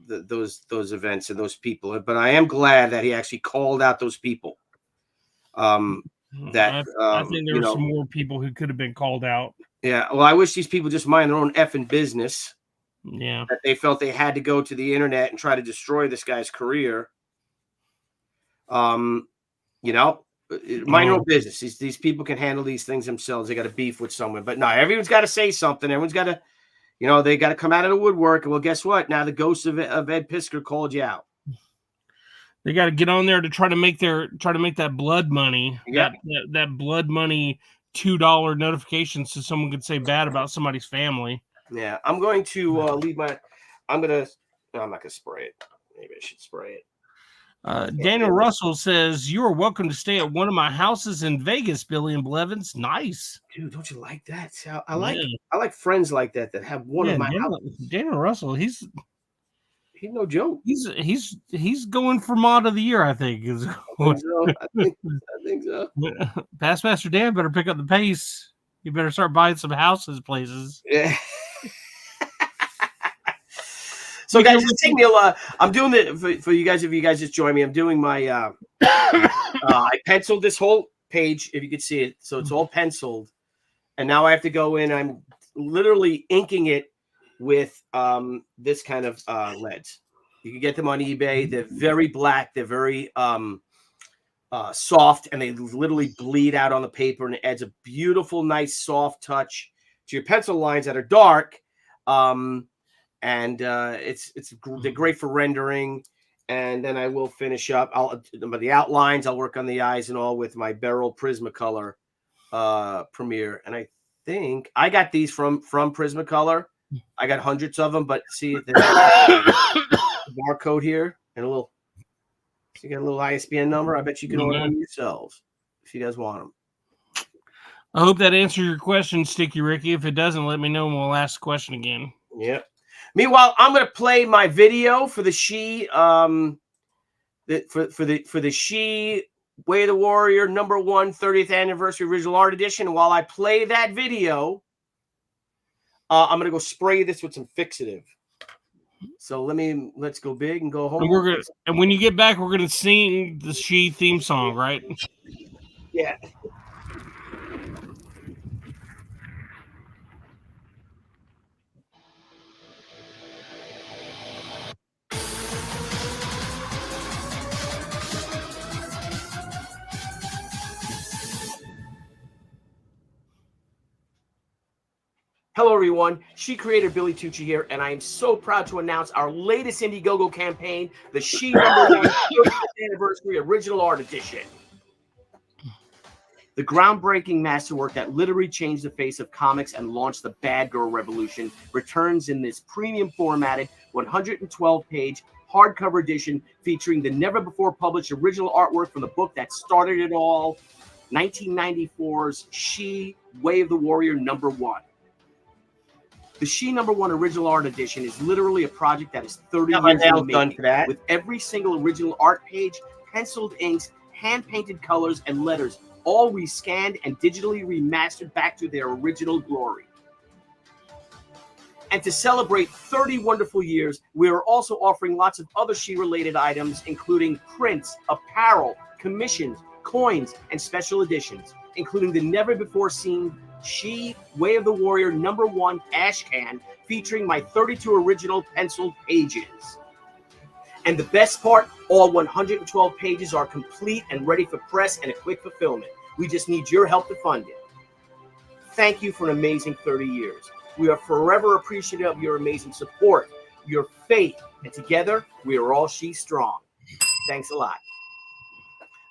those events and those people. But I am glad that he actually called out those people. I think there were some more people who could have been called out. Yeah, well, I wish these people just mind their own effing business. Yeah. that they felt they had to go to the internet and try to destroy this guy's career. You know, mind your own business. These people can handle these things themselves. They got to beef with someone, but no, everyone's got to say something. Everyone's got to, they got to come out of the woodwork. Well, guess what? Now the ghost of Ed Piskor called you out. They got to get on there to try to make that blood money. Yep. That blood money $2 notifications so someone could say bad about somebody's family. Yeah, I'm going to leave my. I'm not gonna spray it. Maybe I should spray it. Daniel Russell says, "You are welcome to stay at one of my houses in Vegas, Billy and Blevins." Nice, dude. Don't you like that? See, I like friends like that have one of my houses. Daniel Russell, he's no joke. He's going for mod of the year, I think. I think so. Pastmaster Dan better pick up the pace. You better start buying some houses, places. Yeah. So guys, just take me I'm doing it for you guys. If you guys just join me, I'm doing my I penciled this whole page, if you could see it. So it's all penciled. And now I have to go in. I'm literally inking it with this kind of leads. You can get them on eBay. They're very black. They're very soft, and they literally bleed out on the paper, and it adds a beautiful, nice, soft touch to your pencil lines that are dark. And they're great for rendering. And then I will finish up. The outlines. I'll work on the eyes and all with my Beryl Prismacolor Premiere. And I think I got these from Prismacolor. I got hundreds of them, but see the barcode here and a little. So you got a little ISBN number. I bet you can order them yourselves if you guys want them. I hope that answers your question, Sticky Ricky. If it doesn't, let me know and we'll ask the question again. Yep. Meanwhile, I'm going to play my video for the She, for the She Way of the Warrior #1 30th Anniversary Original Art Edition. And while I play that video, I'm going to go spray this with some fixative. So let's go big and go home. And when you get back, we're gonna sing the She theme song, right? Yeah. Hello, everyone. She creator Billy Tucci here, and I am so proud to announce our latest Indiegogo campaign, the She #1 30th Anniversary Original Art Edition. The groundbreaking masterwork that literally changed the face of comics and launched the Bad Girl Revolution returns in this premium formatted 112-page hardcover edition featuring the never-before-published original artwork from the book that started it all, 1994's She Way of the Warrior #1. The She #1 Original Art Edition is literally a project that is 30 years in the making, with every single original art page, penciled inks, hand-painted colors, and letters, all rescanned and digitally remastered back to their original glory. And to celebrate 30 wonderful years, we are also offering lots of other She-related items, including prints, apparel, commissions, coins, and special editions, including the never-before-seen She Way of the Warrior #1 ash can featuring my 32 original penciled pages. And the best part, all 112 pages are complete and ready for press and a quick fulfillment. We just need your help to fund it. Thank you for an amazing 30 years. We are forever appreciative of your amazing support, your faith, and together we are all She Strong. Thanks a lot.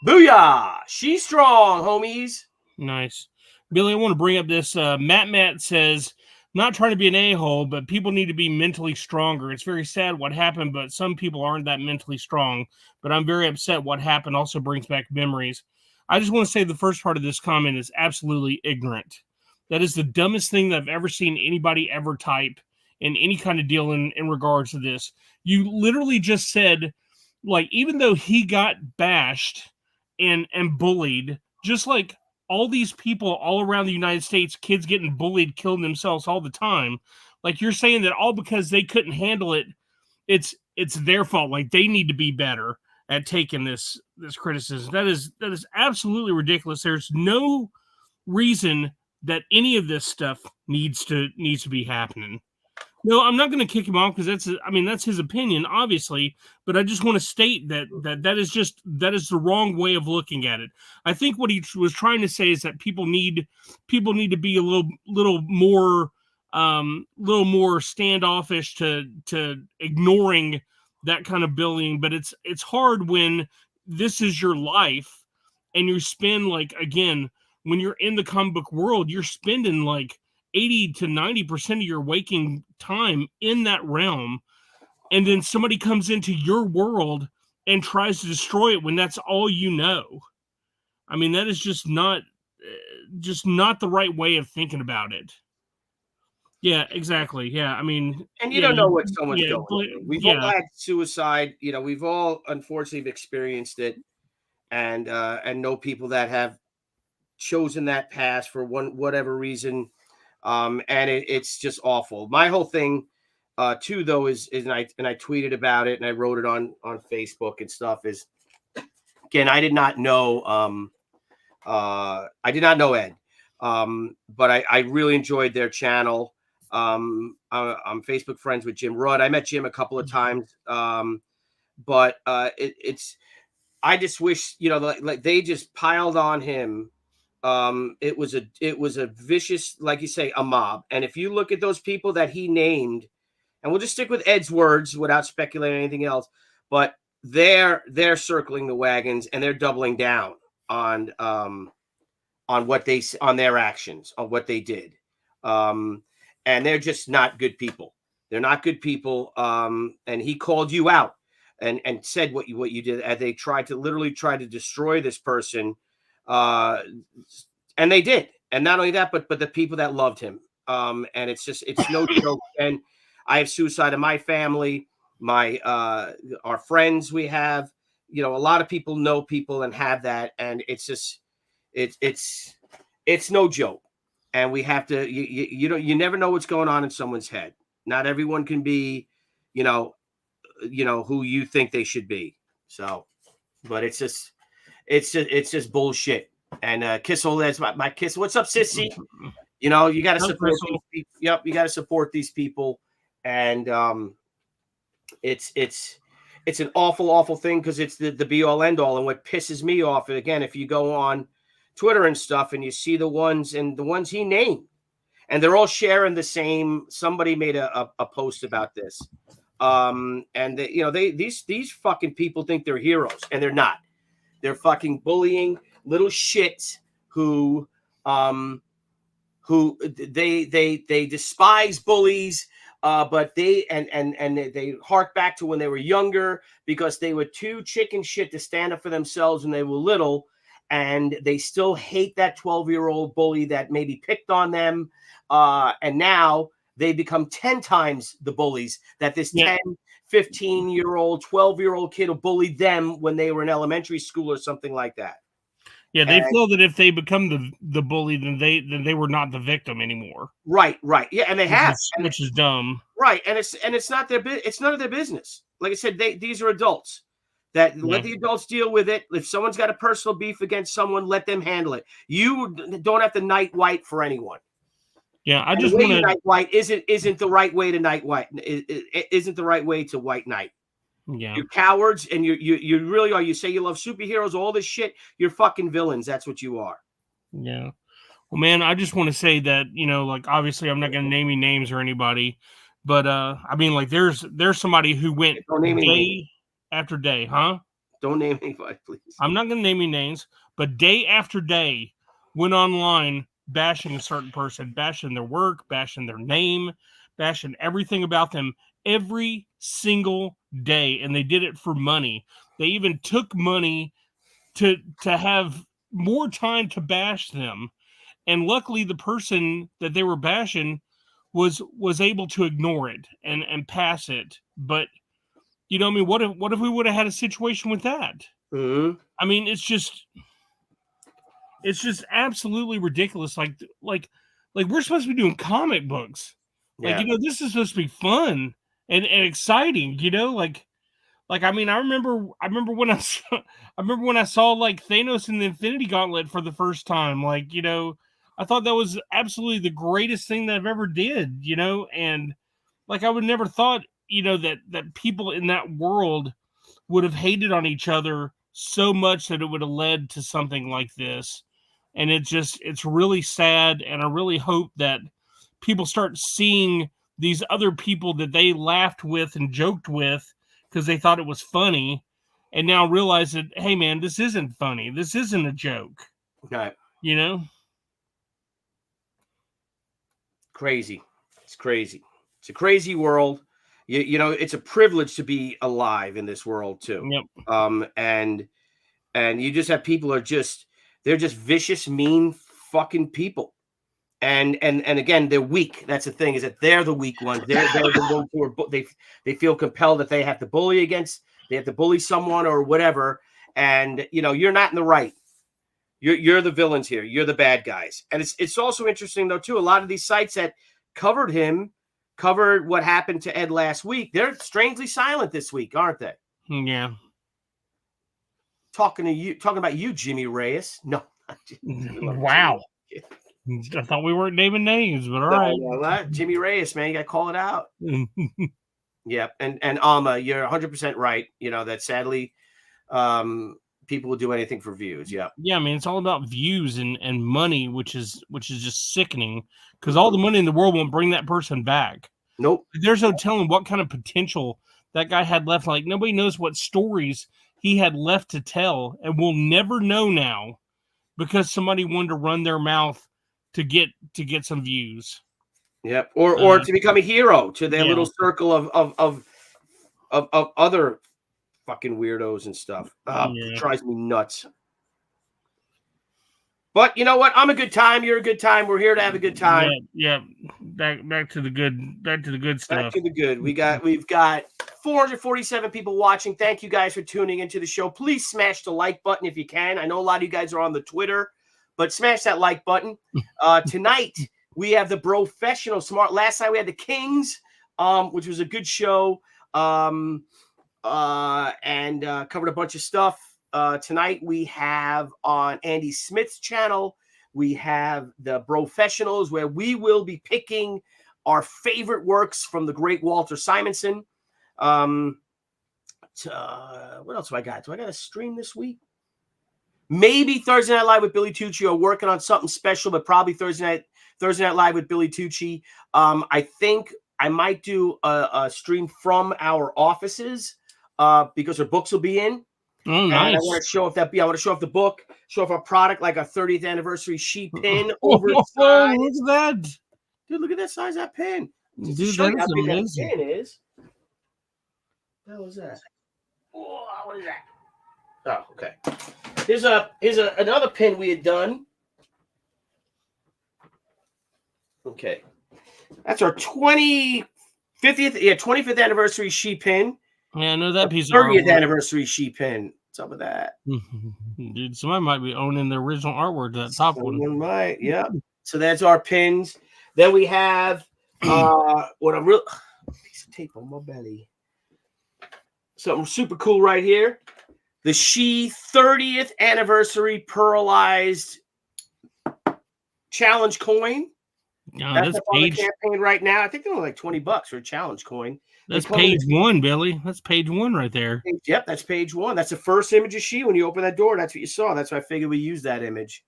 Booyah! She Strong, homies. Nice. Billy, I want to bring up this. Matt says, not trying to be an a-hole, but people need to be mentally stronger. It's very sad what happened, but some people aren't that mentally strong. But I'm very upset what happened also brings back memories. I just want to say the first part of this comment is absolutely ignorant. That is the dumbest thing that I've ever seen anybody ever type in any kind of deal in regards to this. You literally just said, like, even though he got bashed and bullied, just like all these people all around the United States, kids getting bullied, killing themselves all the time. Like, you're saying that all because they couldn't handle it, it's their fault. Like, they need to be better at taking this criticism. That is absolutely ridiculous. There's no reason that any of this stuff needs to be happening. No, I'm not going to kick him off because that's his opinion, obviously. But I just want to state that is the wrong way of looking at it. I think what he was trying to say is that people need to be a little more standoffish to ignoring that kind of bullying. But it's hard when this is your life and you spend, like, again, when you're in the comic book world, you're spending like 80 to 90% of your waking time in that realm, and then somebody comes into your world and tries to destroy it when that's all you know. I mean, that is just not the right way of thinking about it. Yeah, exactly. Yeah, I mean, And you don't know what someone's yeah, going through. We've all had suicide. We've all unfortunately experienced it, and know people that have chosen that path for whatever reason. And it's just awful. My whole thing, too, though, is and I tweeted about it and I wrote it on Facebook and stuff. Is, again, I did not know Ed, but I really enjoyed their channel. I'm Facebook friends with Jim Rudd. I met Jim a couple of times, but it's I just wish like they just piled on him. It was a vicious, like you say, a mob. And if you look at those people that he named, and we'll just stick with Ed's words without speculating anything else, but they're circling the wagons and they're doubling down on their actions, on what they did. And they're just not good people. They're not good people. And he called you out and said what you did, as they tried to destroy this person. And they did. And not only that, but the people that loved him. And it's no joke. And I have suicide in my family, our friends we have, a lot of people know people and have that. And it's just, it's no joke. And we have to, you never know what's going on in someone's head. Not everyone can be, who you think they should be. So, but it's just bullshit. And Kissel, that's my kiss. What's up, sissy? You got to support these people. Yep, you got to support these people. And it's an awful thing, because it's the be all end all. And what pisses me off, again, if you go on Twitter and stuff and you see the ones he named, and they're all sharing the same. Somebody made a post about this. And these fucking people think they're heroes, and they're not. They're fucking bullying little shits who they despise bullies, but they hark back to when they were younger, because they were too chicken shit to stand up for themselves when they were little, and they still hate that 12-year-old bully that maybe picked on them, and now they become 10 times the bullies that this 10, 15-year-old, 12-year-old kid who bullied them when they were in elementary school or something like that. Yeah, they feel that if they become the bully, then they were not the victim anymore. Right. Yeah, and they which is dumb. Right, and it's not it's none of their business. Like I said, these are adults. Let the adults deal with it. If someone's got a personal beef against someone, let them handle it. You don't have to night white for anyone. Yeah, I just want to night white isn't the right way to night white. It isn't the right way to white knight. Yeah, you're cowards, and you really are. You say you love superheroes, all this shit. You're fucking villains. That's what you are. Yeah. Well, man, I just want to say that, like, obviously I'm not going to name any names or anybody, but I mean, like, there's somebody who went day after day, huh? Don't name anybody, please. I'm not going to name any names, but day after day went online bashing a certain person, bashing their work, bashing their name, bashing everything about them every single day. And they did it for money. They even took money to have more time to bash them. And luckily the person that they were bashing was able to ignore it and pass it. But I mean, what if we would have had a situation with that? Mm-hmm. I mean, it's just absolutely ridiculous. Like we're supposed to be doing comic books. Yeah. Like, this is supposed to be fun and exciting, like, I mean, I remember when I saw like Thanos in the Infinity Gauntlet for the first time. Like, I thought that was absolutely the greatest thing that I've ever did, and like I would never thought, that people in that world would have hated on each other so much that it would have led to something like this. And it's really sad. And I really hope that people start seeing these other people that they laughed with and joked with because they thought it was funny, and now realize that, hey man, this isn't funny. This isn't a joke. Right. Crazy. It's crazy. It's a crazy world. It's a privilege to be alive in this world too. Yep. And you just have people they're just vicious, mean fucking people. And again, they're weak. That's the thing, is that they're the weak ones. They're the ones who are they feel compelled that they have to bully someone or whatever. And you're not in the right. You're the villains here. You're the bad guys. And it's also interesting though too. A lot of these sites that covered what happened to Ed last week, they're strangely silent this week, aren't they? Yeah. Talking about you, Jimmy Reyes. No. Wow. I thought we weren't naming names, but all right. No, Jimmy Reyes, man, you got to call it out. Yep. And Alma, you're 100% right. That sadly, people will do anything for views. Yeah. Yeah, I mean, it's all about views and money, which is just sickening, because all the money in the world won't bring that person back. Nope. There's no telling what kind of potential that guy had left. Like, nobody knows what stories he had left to tell, and we'll never know now because somebody wanted to run their mouth to get some views. Yep. Or to become a hero to their little circle of other fucking weirdos and stuff. It drives me nuts. But you know what? I'm a good time. You're a good time. We're here to have a good time. Yeah. Back to the good stuff. Back to the good. We've got 447 people watching. Thank you guys for tuning into the show. Please smash the like button if you can. I know a lot of you guys are on the Twitter, but smash that like button. Tonight we have the Professional Smart. Last night we had the Kings, which was a good show, and covered a bunch of stuff. Tonight we have on Andy Smith's channel, we have the Professionals, where we will be picking our favorite works from the great Walter Simonson. What else do I got? Do I got a stream this week? Maybe Thursday Night Live with Billy Tucci. Are working on something special, but probably Thursday Night Live with Billy Tucci. I think I might do a stream from our offices because our books will be in. Oh, nice. And I want to show off I want to show off the book, show off our product, like a 30th anniversary sheet pin. Oversized. Look at that. Dude, look at that size of that pin. Dude, that's amazing. That pin is. What the hell is that? Oh, what is that? Oh, okay. Here's another pin we had done. Okay. That's our 25th anniversary sheet pin. Yeah, I know that piece. 30th anniversary sheet pin. What's up with that? Dude, somebody might be owning the original artwork to that top one. Might, yeah. So that's our pins. Then we have what I'm real piece of tape on my belly. Something super cool right here. The She 30th anniversary pearlized challenge coin. That's on the campaign right now. I think they're only like $20 for a challenge coin. That's page one, Billy. That's page one right there. Yep, that's page one. That's the first image of She. When you open that door, that's what you saw. That's why I figured we used that image.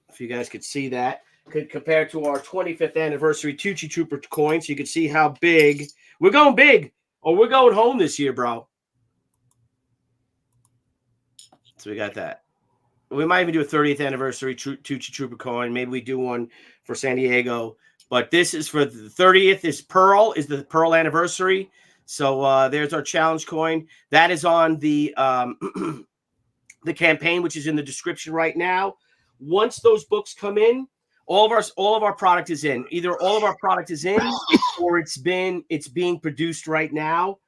If you guys could see that, could compare to our 25th anniversary Tucci Trooper coin, so you could see how big. We're going big, or we're going home this year, bro. So we got that. We might even do a 30th anniversary Tucci Trooper coin. Maybe we do one for San Diego. But this is for the 30th. Is the Pearl anniversary. So there's our challenge coin. That is on the the campaign, which is in the description right now. Once those books come in, all of our product is in. Either all of our product is in, or it's being produced right now.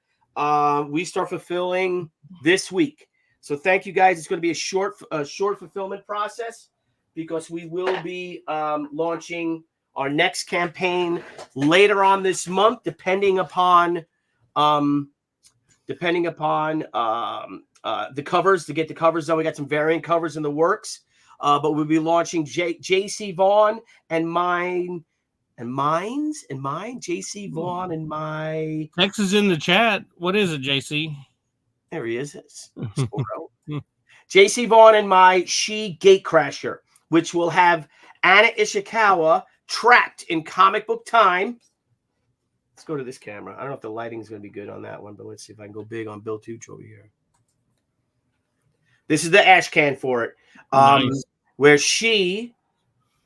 We start fulfilling this week. So thank you guys. It's going to be a short fulfillment process, because we will be launching our next campaign later on this month, depending upon the covers. To get the covers done, we got some variant covers in the works. But we'll be launching J.C. Vaughn and mine And mine, JC Vaughn, and my. Tex is in the chat. What is it, JC? There he is. JC Vaughn and my She Gatecrasher, which will have Anna Ishikawa trapped in comic book time. Let's go to this camera. I don't know if the lighting is going to be good on that one, but let's see if I can go big on Bill Tucci over here. This is the ash can for it, Nice. where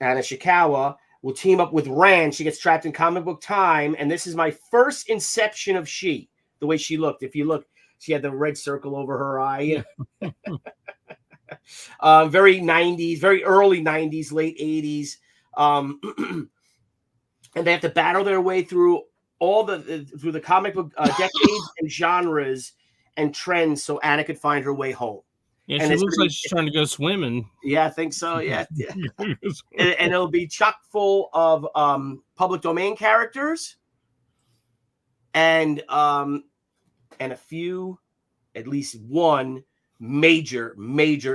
Anna Ishikawa, will team up with Rand. She gets trapped in comic book time, and this is my first inception of She, the way she looked. If you look, she had the red circle over her eye. Very 90s, very early 90s, late 80s. And they have to battle their way through through the comic book decades and genres and trends so Anna could find her way home. Yeah, And she it's looks like she's trying to go swimming. Yeah, I think so. Yeah. And it'll be chock full of public domain characters and a few, at least one major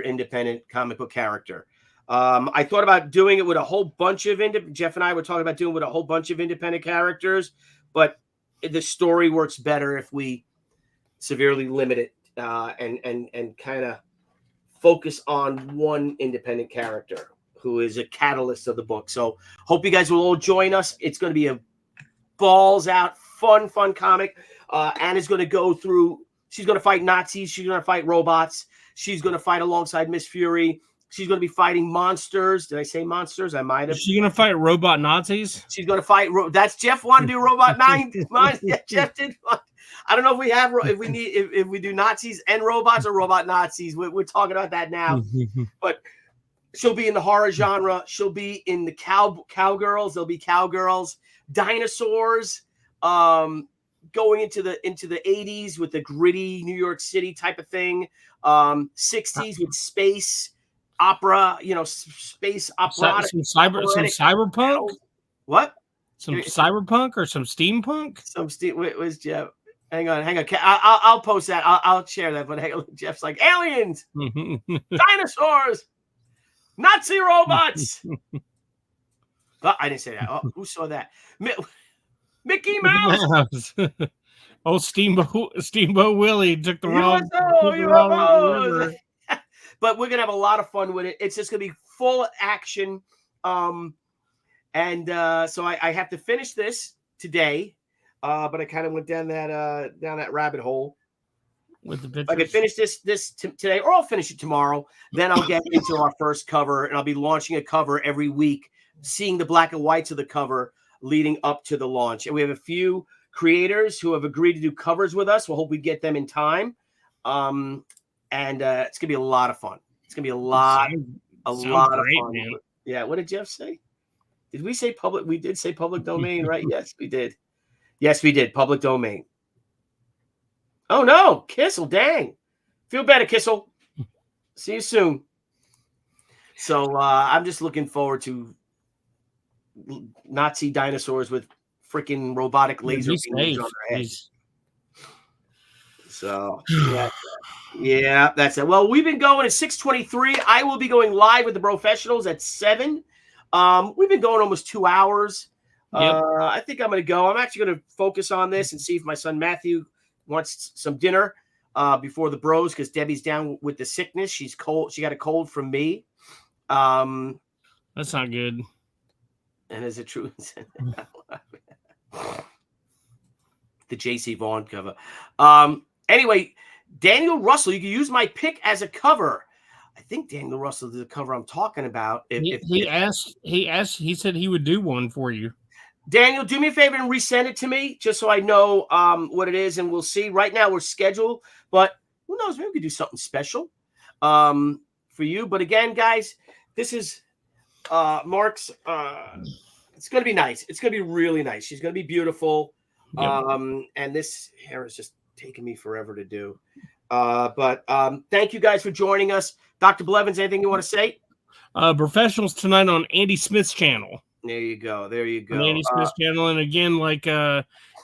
independent comic book character. I thought about doing it with a whole bunch of Jeff and I were talking about doing it with a whole bunch of independent characters, but the story works better if we severely limit it and kind of focus on one independent character who is a catalyst of the book. So hope you guys will all join us. It's going to be a balls out, fun comic. Anna's going to go through, she's going to fight Nazis. She's going to fight robots. She's going to fight alongside Miss Fury. She's going to be fighting monsters. Did I say monsters? I might have. Is she going to fight robot Nazis? She's going to fight. That's Jeff wanted to do Robot 9. Yeah, Jeff did. I don't know if we do Nazis and robots or robot Nazis. We're talking about that now. But she'll be in the horror genre. She'll be in the cowgirls. There'll be cowgirls, dinosaurs, going into the 80s with the gritty New York City type of thing. 60s with space opera, space opera. Some cyberpunk? What? Some cyberpunk or some steampunk? Some steam. Wait, was Jeff? Hang on. I'll post that. I'll share that. But hey, Jeff's like aliens, dinosaurs, Nazi robots. Oh, I didn't say that. Oh, who saw that? Mickey Mouse. Oh, Steamboat Willie took the wrong. UFO. But we're gonna have a lot of fun with it. It's just gonna be full action. So I have to finish this today. But I kind of went down that rabbit hole. With the pictures. I could finish this today, or I'll finish it tomorrow. Then I'll get into our first cover, and I'll be launching a cover every week, seeing the black and whites of the cover leading up to the launch. And we have a few creators who have agreed to do covers with us. We'll hope we get them in time. It's gonna be a lot of fun. It's gonna be a lot of fun. Man. Yeah. What did Jeff say? Did we say public? We did say public domain, right? Yes, we did. Yes, we did. Public domain. Oh, no. Kissel, dang. Feel better, Kissel. See you soon. So I'm just looking forward to Nazi dinosaurs with freaking robotic laser beams on their heads. So, yeah, that's it. Well, we've been going at 6:23. I will be going live with the professionals at 7. We've been going almost 2 hours. Yep. I think I'm going to go. I'm actually going to focus on this and see if my son Matthew wants some dinner before the bros, because Debbie's down with the sickness. She's cold. She got a cold from me. That's not good. And is it true? The JC Vaughn cover. Anyway, Daniel Russell, you can use my pick as a cover. I think Daniel Russell is the cover I'm talking about. He said he would do one for you. Daniel, do me a favor and resend it to me just so I know what it is, and we'll see. Right now we're scheduled, but who knows? Maybe we could do something special for you. But again, guys, this is Mark's. It's going to be nice. It's going to be really nice. She's going to be beautiful. Yep. And this hair is just taking me forever to do. But thank you guys for joining us. Dr. Blevins, anything you want to say? Professionals tonight on Andy Smith's channel. There you go. On Andy Smith's channel. And again, like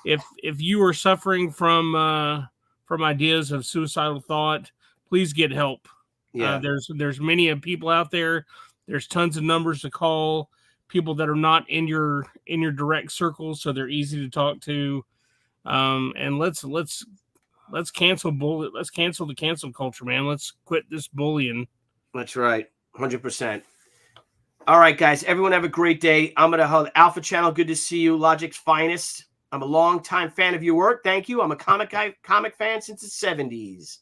if you are suffering from ideas of suicidal thought, please get help. Yeah. There's many people out there. There's tons of numbers to call. people that are not in your direct circle, so they're easy to talk to. And let's cancel bully. Let's cancel the cancel culture, man. Let's quit this bullying. That's right, 100%. All right, guys. Everyone have a great day. I'm gonna hold Alpha Channel. Good to see you, Logic's finest. I'm a longtime fan of your work. Thank you. I'm a comic fan since the 70s.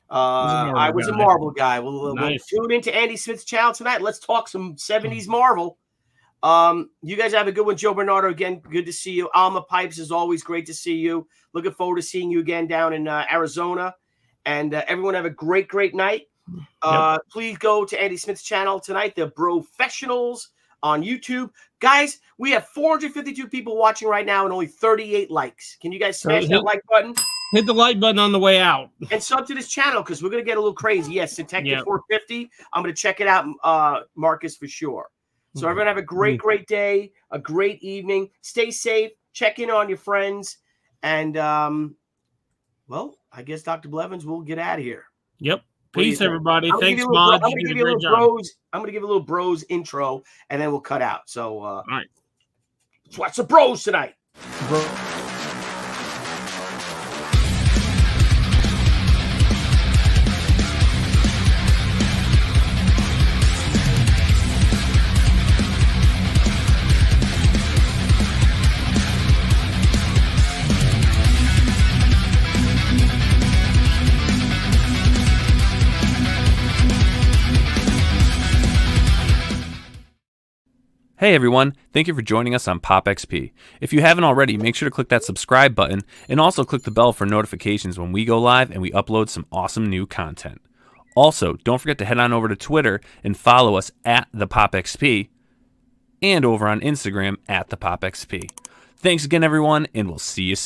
I was a Marvel guy. We'll tune into Andy Smith's channel tonight. Let's talk some 70s Marvel. You guys have a good one. Joe Bernardo, again, good to see you. Alma Pipes, is always great to see you. Looking forward to seeing you again down in Arizona. And everyone have a great, great night. Please go to Andy Smith's channel tonight, The Brofessionals on YouTube. Guys, we have 452 people watching right now and only 38 likes. Can you guys smash that like button? Hit the like button on the way out. And sub to this channel because we're going to get a little crazy. Yes, Detective 450. I'm going to check it out, Marcus, for sure. So everyone have a great, great day, a great evening. Stay safe. Check in on your friends. And, well, I guess Dr. Blevins will get out of here. Yep. Peace, everybody. Thanks, Mod. I'm going to give you a little bros intro, and then we'll cut out. So, all right. Let's watch the bros tonight. Hey everyone, thank you for joining us on Pop XP. If you haven't already, make sure to click that subscribe button and also click the bell for notifications when we go live and we upload some awesome new content. Also, don't forget to head on over to Twitter and follow us at the Pop XP and over on Instagram at the Pop XP. Thanks again everyone, and we'll see you soon.